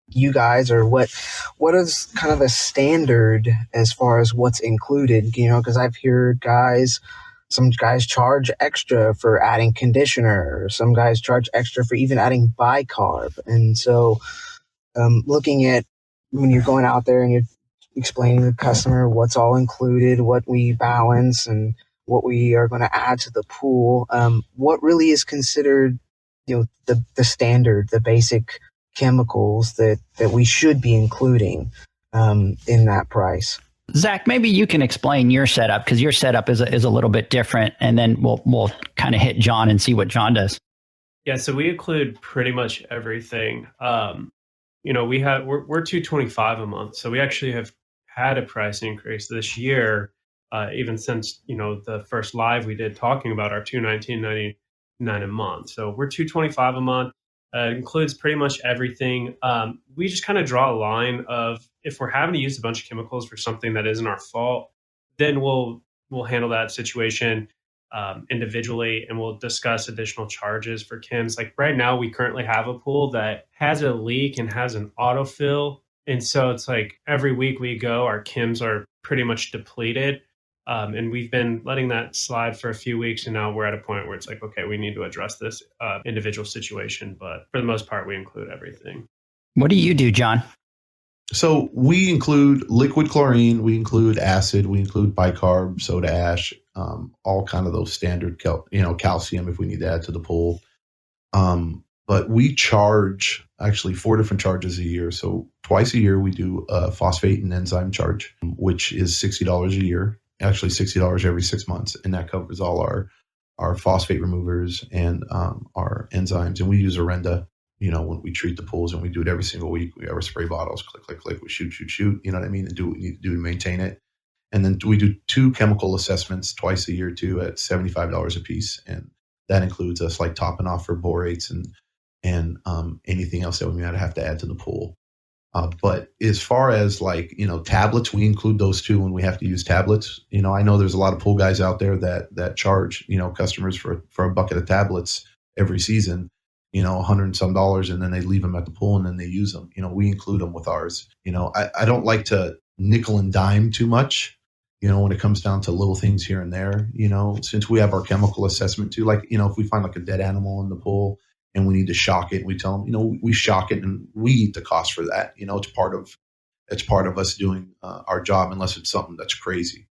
you guys or what is kind of a standard as far as what's included, because I've heard some guys charge extra for adding conditioner, or some guys charge extra for even adding bicarb. And so looking at when you're going out there and you're explaining to the customer what's all included, what we balance, and what we are going to add to the pool, what really is considered, the standard, the basic chemicals that we should be including in that price. Zach, maybe you can explain your setup, because your setup is a little bit different, and then we'll kind of hit John and see what John does. Yeah, so we include pretty much everything. We're $225 a month, so we actually have had a price increase this year, even since the first live we did talking about our $219.99 a month. So we're $225 a month. It includes pretty much everything. We just kind of draw a line of, if we're having to use a bunch of chemicals for something that isn't our fault, then we'll handle that situation individually, and we'll discuss additional charges for chems. Like right now, we currently have a pool that has a leak and has an autofill. And so it's like every week we go, our chems are pretty much depleted. And we've been letting that slide for a few weeks, and now we're at a point where it's like, okay, we need to address this individual situation. But for the most part, we include everything. What do you do, John? So we include liquid chlorine, we include acid, we include bicarb, soda ash, all kind of those standard, calcium if we need to add to the pool. But But we charge actually 4 different charges a year. So twice a year, we do a phosphate and enzyme charge, which is $60 a year, actually $60 every 6 months. And that covers all our phosphate removers and our enzymes. And we use Arenda, when we treat the pools, and we do it every single week. We have our spray bottles, click, click, click, we shoot, you know what I mean? And do what we need to do to maintain it. And then we do 2 chemical assessments twice a year too at $75 a piece. And that includes us like topping off for borates and anything else that we might have to add to the pool. But as far as tablets, we include those too when we have to use tablets. I know there's a lot of pool guys out there that charge, customers for a bucket of tablets every season, $100 and some, and then they leave them at the pool and then they use them. We include them with ours. I don't like to nickel and dime too much, when it comes down to little things here and there, since we have our chemical assessment too, if we find like a dead animal in the pool and we need to shock it, we tell them, we shock it and we eat the cost for that. It's part of us doing our job, unless it's something that's crazy.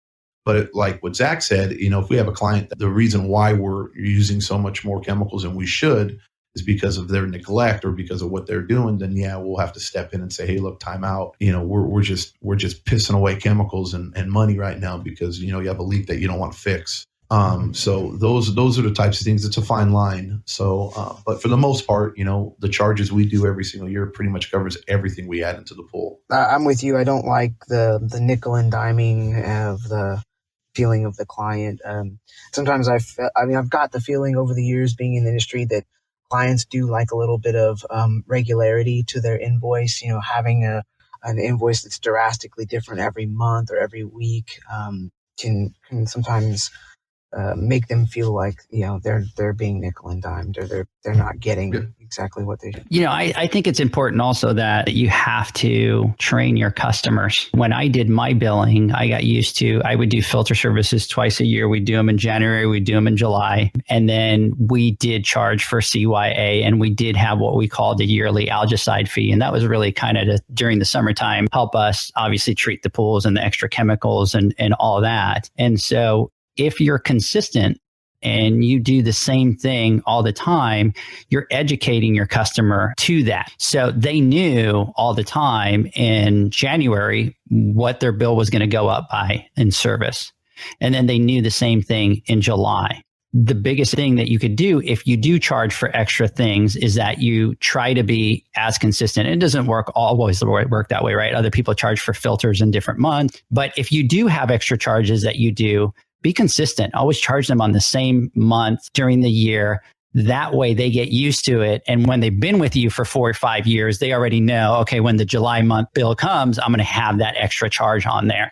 But like what Zach said, if we have a client, the reason why we're using so much more chemicals than we should is because of their neglect or because of what they're doing, then we'll have to step in and say, hey, look, time out. We're just pissing away chemicals and money right now because, you have a leak that you don't want to fix. So those are the types of things. It's a fine line. So, but for the most part, the charges we do every single year pretty much covers everything we add into the pool. I'm with you. I don't like the nickel and diming of the feeling of the client. Sometimes I've got the feeling over the years being in the industry that clients do like a little bit of regularity to their invoice. Having an invoice that's drastically different every month or every week can sometimes make them feel like they're being nickel and dimed, or they're not getting exactly what they should. I think it's important also that you have to train your customers. When I did my billing, I got used to, I would do filter services twice a year. We'd do them in January, we'd do them in July. And then we did charge for CYA, and we did have what we called a yearly algicide fee. And that was really kind of during the summertime, help us obviously treat the pools and the extra chemicals and all that. And so if you're consistent and you do the same thing all the time, you're educating your customer to that. So they knew all the time in January what their bill was going to go up by in service. And then they knew the same thing in July. The biggest thing that you could do if you do charge for extra things is that you try to be as consistent. It doesn't always work that way, right? Other people charge for filters in different months. But if you do have extra charges that you do, be consistent. Always charge them on the same month during the year. That way they get used to it. And when they've been with you for 4 or 5 years, they already know, okay, when the July month bill comes, I'm going to have that extra charge on there.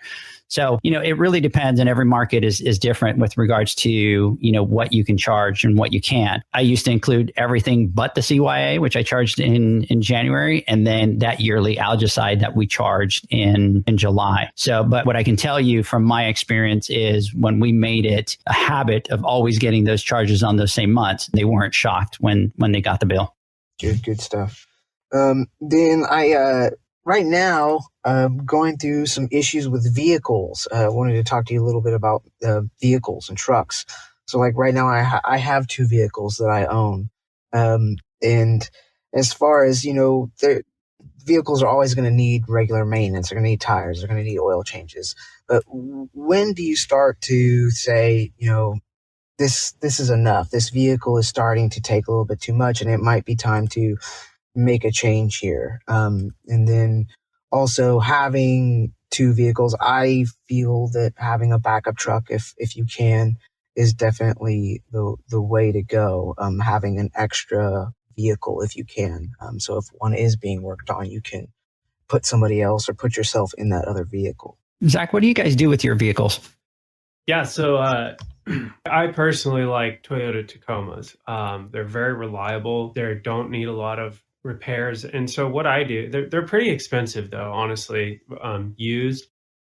So, it really depends, and every market is different with regards to, what you can charge and what you can't. I used to include everything but the CYA, which I charged in January, and then that yearly algicide that we charged in July. So, but what I can tell you from my experience is when we made it a habit of always getting those charges on those same months, they weren't shocked when they got the bill. Good stuff. Then right now, going through some issues with vehicles. I wanted to talk to you a little bit about vehicles and trucks. So like right now, I have 2 vehicles that I own. And as far as, vehicles are always going to need regular maintenance. They're going to need tires. They're going to need oil changes. But when do you start to say, this is enough? This vehicle is starting to take a little bit too much, and it might be time to make a change here. And then also having 2 vehicles, I feel that having a backup truck, if you can, is definitely the way to go. Having an extra vehicle if you can. So if one is being worked on, you can put somebody else or put yourself in that other vehicle. Zach, what do you guys do with your vehicles? Yeah, so I personally like Toyota Tacomas. They're very reliable. They don't need a lot of repairs. And so what I do, they're pretty expensive though, honestly, used,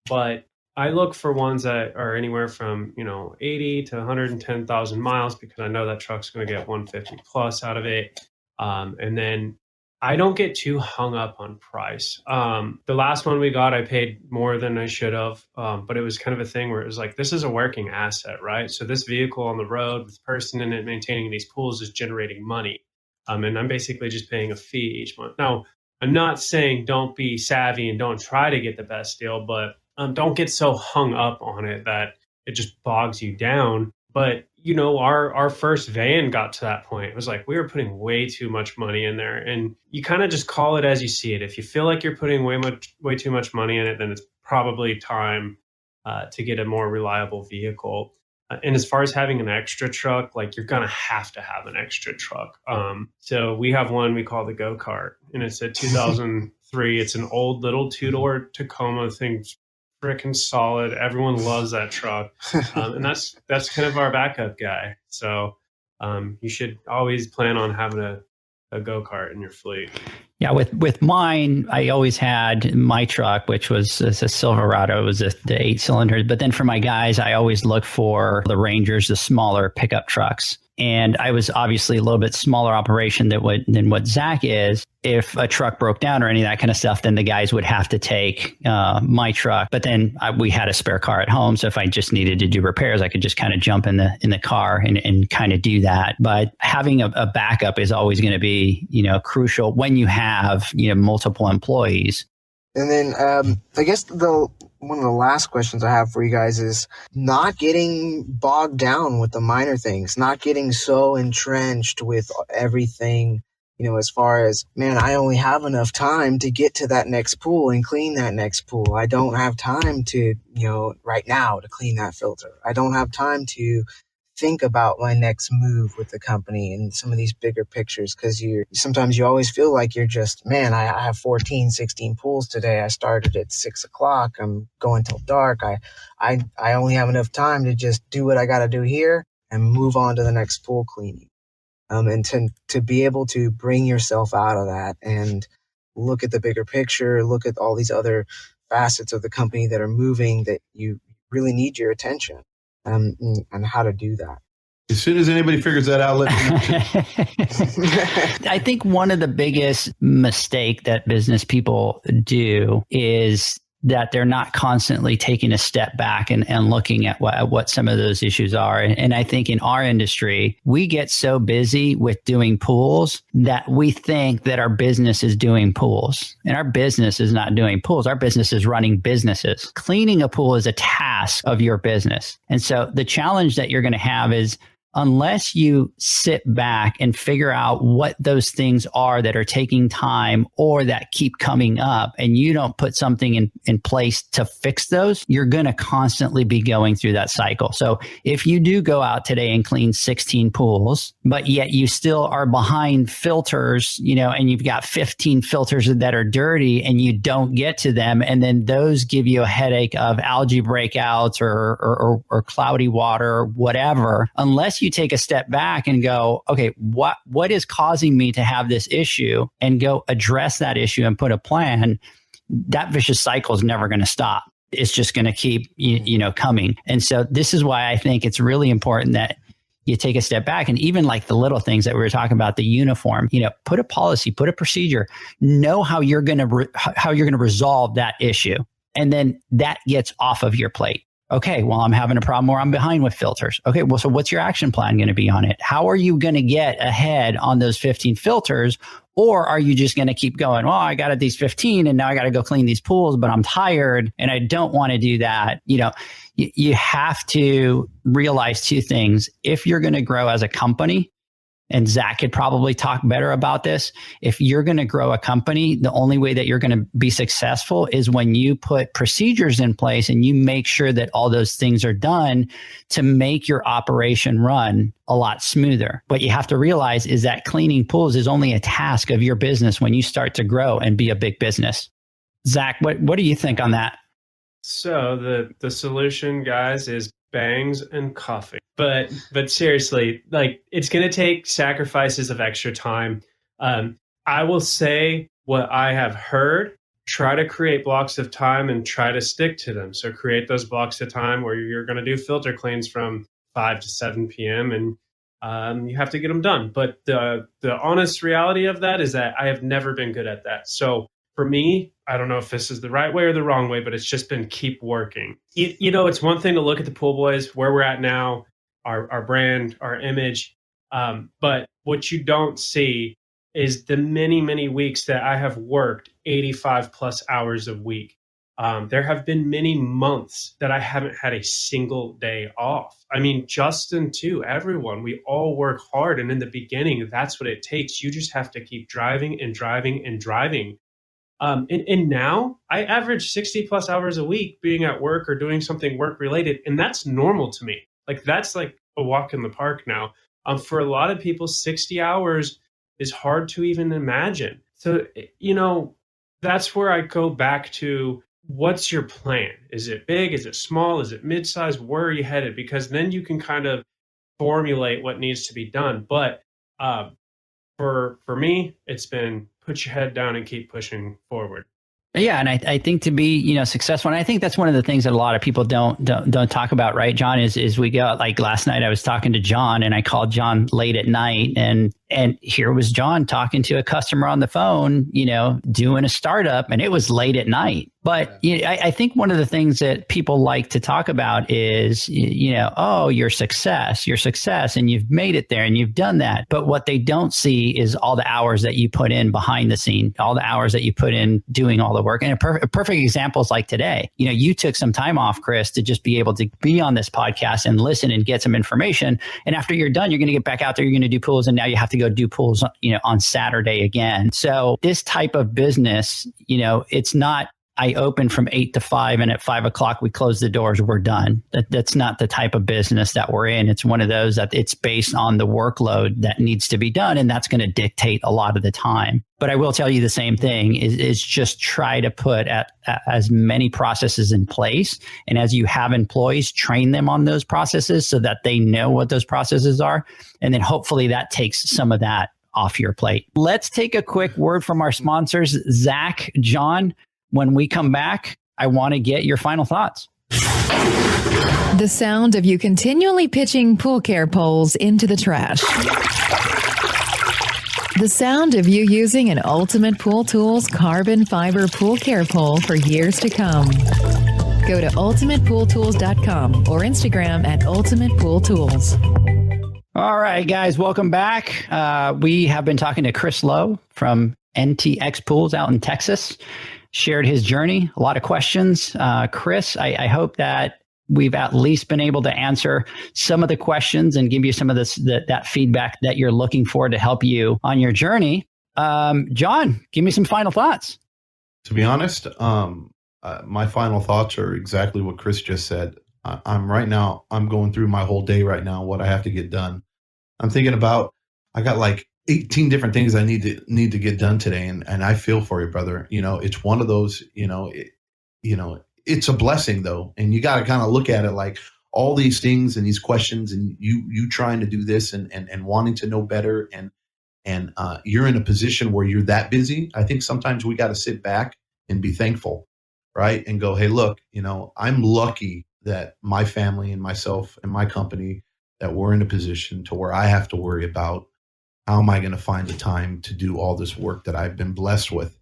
but I look for ones that are anywhere from, 80 to 110,000 miles, because I know that truck's going to get 150 plus out of it. And then I don't get too hung up on price. The last one we got, I paid more than I should have, but it was kind of a thing where it was like, this is a working asset, right? So this vehicle on the road with the person in it maintaining these pools is generating money. And I'm basically just paying a fee each month. Now, I'm not saying don't be savvy and don't try to get the best deal, but don't get so hung up on it that it just bogs you down. But our first van got to that point. It was like we were putting way too much money in there, and you kind of just call it as you see it. If you feel like you're putting way too much money in it, then it's probably time to get a more reliable vehicle. And as far as having an extra truck, like you're gonna have to have an extra truck. So we have one we call the go-kart, and it's a 2003. It's an old little two-door Tacoma thing, freaking solid. Everyone loves that truck, and that's kind of our backup guy. So you should always plan on having a go-kart in your fleet. Yeah, with mine, I always had my truck, which was a Silverado. It was the 8-cylinder. But then for my guys, I always look for the Rangers, the smaller pickup trucks. And I was obviously a little bit smaller operation than what Zach is. If a truck broke down or any of that kind of stuff, then the guys would have to take my truck. But then we had a spare car at home, so if I just needed to do repairs, I could just kind of jump in the car and kind of do that. But having a backup is always going to be crucial when you have multiple employees. And then I guess one of the last questions I have for you guys is not getting bogged down with the minor things, not getting so entrenched with everything, as far as, man, I only have enough time to get to that next pool and clean that next pool. I don't have time to, right now to clean that filter. I don't have time to think about my next move with the company and some of these bigger pictures, because sometimes you always feel like you're just, man, I have 14, 16 pools today. I started at 6 o'clock. I'm going till dark. I only have enough time to just do what I got to do here and move on to the next pool cleaning. And to be able to bring yourself out of that and look at the bigger picture, look at all these other facets of the company that are moving, that you really need your attention. And how to do that. As soon as anybody figures that out, let me know. I think one of the biggest mistake that business people do is that they're not constantly taking a step back and looking at what some of those issues are. And I think in our industry, we get so busy with doing pools that we think that our business is doing pools. And our business is not doing pools. Our business is running businesses. Cleaning a pool is a task of your business. And so the challenge that you're going to have is, unless you sit back and figure out what those things are that are taking time or that keep coming up, and you don't put something in place to fix those, you're going to constantly be going through that cycle. So if you do go out today and clean 16 pools, but yet you still are behind filters, and you've got 15 filters that are dirty and you don't get to them, and then those give you a headache of algae breakouts or cloudy water or whatever, unless you take a step back and go, okay, what is causing me to have this issue, and go address that issue and put a plan, that vicious cycle is never going to stop. It's just going to keep, coming. And so this is why I think it's really important that you take a step back, and even like the little things that we were talking about, the uniform, put a policy, put a procedure, know how you're going to resolve that issue. And then that gets off of your plate. Okay, well, I'm having a problem where I'm behind with filters. Okay, well, so what's your action plan going to be on it? How are you going to get ahead on those 15 filters? Or are you just going to keep going, well, I got these 15 and now I got to go clean these pools, but I'm tired and I don't want to do that. You have to realize two things. If you're going to grow as a company, and Zach could probably talk better about this, if you're going to grow a company, the only way that you're going to be successful is when you put procedures in place and you make sure that all those things are done to make your operation run a lot smoother. What you have to realize is that cleaning pools is only a task of your business when you start to grow and be a big business. Zach, what do you think on that? So the solution, guys, is bangs and coffee. But seriously, like, it's going to take sacrifices of extra time. I will say what I have heard: try to create blocks of time and try to stick to them. So create those blocks of time where you're going to do filter cleans from 5 to 7 p.m. and you have to get them done. But the honest reality of that is that I have never been good at that. So for me, I don't know if this is the right way or the wrong way, but it's just been keep working. It's one thing to look at the Pool Boys, where we're at now, our brand, our image, But what you don't see is the many, many weeks that I have worked 85 plus hours a week. There have been many months that I haven't had a single day off. I mean, Justin too, everyone, we all work hard. And in the beginning, that's what it takes. You just have to keep driving and driving and driving. And now I average 60 plus hours a week being at work or doing something work related. And that's normal to me. Like that's like a walk in the park now. For a lot of people, 60 hours is hard to even imagine. So, that's where I go back to, what's your plan? Is it big? Is it small? Is it mid-size? Where are you headed? Because then you can kind of formulate what needs to be done. But for me, it's been put your head down and keep pushing forward. Yeah, and I think to be successful, and I think that's one of the things that a lot of people don't talk about, right, John? Is we go, like last night I was talking to John, and I called John late at night, and here was John talking to a customer on the phone, doing a startup, and it was late at night. But I think one of the things that people like to talk about is, your success, and you've made it there and you've done that. But what they don't see is all the hours that you put in behind the scene, all the hours that you put in doing all the work. And a perfect example is like today. You took some time off, Chris, to just be able to be on this podcast and listen and get some information. And after you're done, you're going to get back out there, you're going to do pools, and now you have to go do pools, on Saturday again. So this type of business, it's not, I open from 8 to 5 and at 5 o'clock we close the doors, we're done. That's not the type of business that we're in. It's one of those that it's based on the workload that needs to be done, and that's going to dictate a lot of the time. But I will tell you the same thing is just try to put as many processes in place. And as you have employees, train them on those processes so that they know what those processes are. And then hopefully that takes some of that off your plate. Let's take a quick word from our sponsors, Zach, John. When we come back, I want to get your final thoughts. The sound of you continually pitching pool care poles into the trash. The sound of you using an Ultimate Pool Tools carbon fiber pool care pole for years to come. Go to ultimatepooltools.com or Instagram at Ultimate Pool Tools. All right, guys, welcome back. We have been talking to Chris Lowe from NTX Pools out in Texas. Shared his journey, a lot of questions. Chris, I hope that we've at least been able to answer some of the questions and give you some of that feedback that you're looking for to help you on your journey. John, give me some final thoughts. To be honest, my final thoughts are exactly what Chris just said. I'm going through my whole day right now, what I have to get done. I'm thinking about, I got like 18 different things I need to get done today. And I feel for you, brother. It's one of those, it's a blessing though. And you got to kind of look at it like all these things and these questions and you trying to do this and wanting to know better. And you're in a position where you're that busy. I think sometimes we got to sit back and be thankful, right? And go, hey, look, I'm lucky that my family and myself and my company, that we're in a position to where I have to worry about, how am I going to find the time to do all this work that I've been blessed with?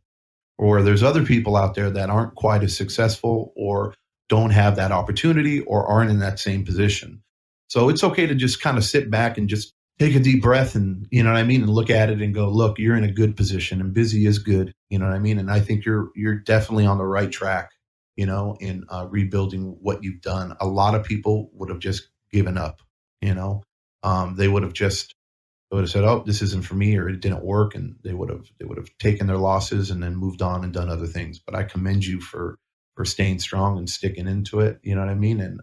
Or there's other people out there that aren't quite as successful or don't have that opportunity or aren't in that same position. So it's okay to just kind of sit back and just take a deep breath and, and look at it and go, look, you're in a good position and busy is good. And I think you're definitely on the right track, in rebuilding what you've done. A lot of people would have just given up, they would have said, oh, this isn't for me, or it didn't work. And they would have taken their losses and then moved on and done other things. But I commend you for staying strong and sticking into it, and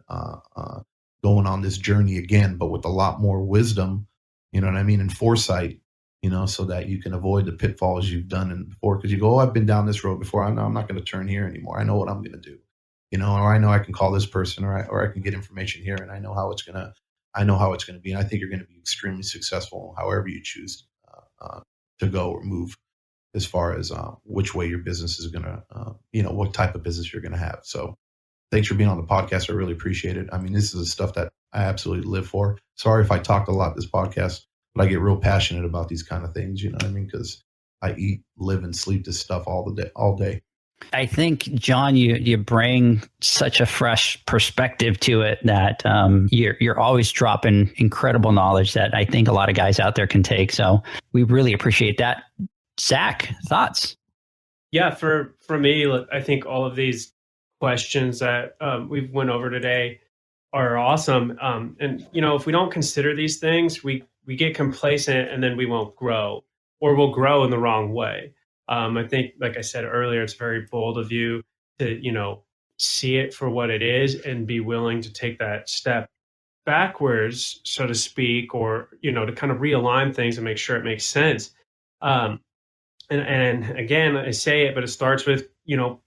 going on this journey again, but with a lot more wisdom, and foresight, so that you can avoid the pitfalls you've done before. Because you go, oh, I've been down this road before. I'm not going to turn here anymore. I know what I'm going to do, or I know I can call this person, or I can get information here, and I know how it's going to be. And I think you're going to be extremely successful however you choose to go or move as far as which way your business is going to, what type of business you're going to have. So thanks for being on the podcast. I really appreciate it. I mean, this is the stuff that I absolutely live for. Sorry if I talked a lot this podcast, but I get real passionate about these kind of things, because I eat, live, and sleep this stuff all day. I think, John, you bring such a fresh perspective to it that you're always dropping incredible knowledge that I think a lot of guys out there can take. So we really appreciate that. Zach, thoughts? Yeah, for me, I think all of these questions that we've went over today are awesome. And if we don't consider these things, we get complacent and then we won't grow, or we'll grow in the wrong way. I think, like I said earlier, it's very bold of you to, see it for what it is and be willing to take that step backwards, so to speak, or, to kind of realign things and make sure it makes sense. And again, I say it, but it starts with,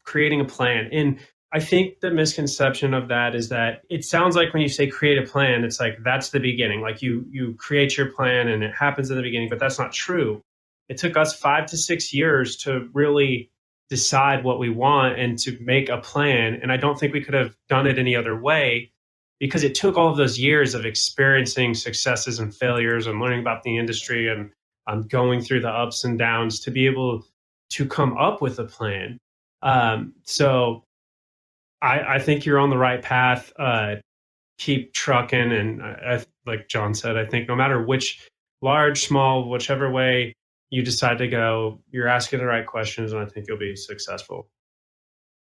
creating a plan. And I think the misconception of that is that it sounds like when you say create a plan, it's like that's the beginning. Like you create your plan and it happens in the beginning, but that's not true. It took us 5 to 6 years to really decide what we want and to make a plan. And I don't think we could have done it any other way, because it took all of those years of experiencing successes and failures and learning about the industry and going through the ups and downs to be able to come up with a plan. So I think you're on the right path. Keep trucking. And like John said, I think no matter which, large, small, whichever way you decide to go, you're asking the right questions, and I think you'll be successful.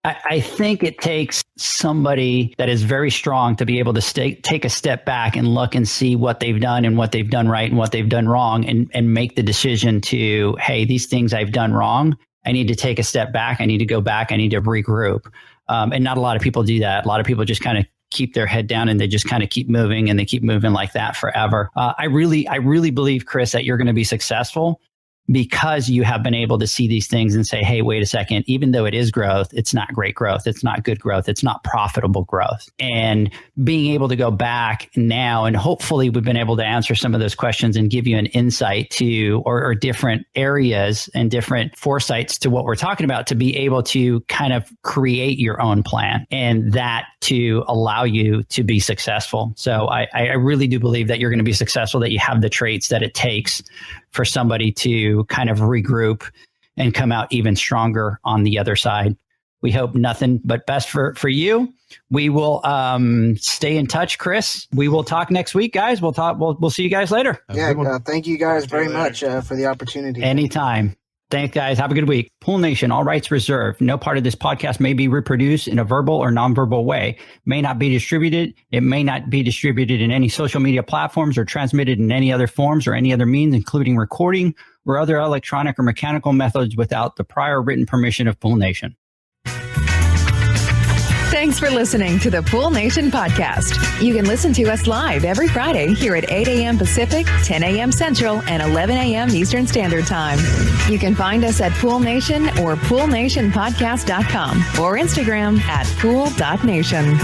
I think it takes somebody that is very strong to be able to take a step back and look and see what they've done and what they've done right and what they've done wrong, and make the decision to, hey, these things I've done wrong. I need to take a step back. I need to go back. I need to regroup. And not a lot of people do that. A lot of people just kind of keep their head down and they just kind of keep moving, and they keep moving like that forever. I really believe, Chris, that you're going to be successful because you have been able to see these things and say, hey, wait a second, even though it is growth, it's not great growth. It's not good growth. It's not profitable growth. And being able to go back now, and hopefully we've been able to answer some of those questions and give you an insight to, or different areas and different foresights to what we're talking about, to be able to kind of create your own plan, and that to allow you to be successful. So I really do believe that you're going to be successful, that you have the traits that it takes for somebody to kind of regroup and come out even stronger on the other side. We hope nothing but best for you. We will stay in touch, Chris. We will talk next week, guys. We'll see you guys later. Yeah, thank you guys very much for the opportunity. Anytime. Thanks, guys. Have a good week. Pool Nation, all rights reserved. No part of this podcast may be reproduced in a verbal or nonverbal way. May not be distributed. It may not be distributed in any social media platforms or transmitted in any other forms or any other means, including recording or other electronic or mechanical methods, without the prior written permission of Pool Nation. Thanks for listening to the Pool Nation podcast. You can listen to us live every Friday here at 8 a.m. Pacific, 10 a.m. Central, and 11 a.m. Eastern Standard Time. You can find us at Pool Nation or poolnationpodcast.com or Instagram at pool.nation.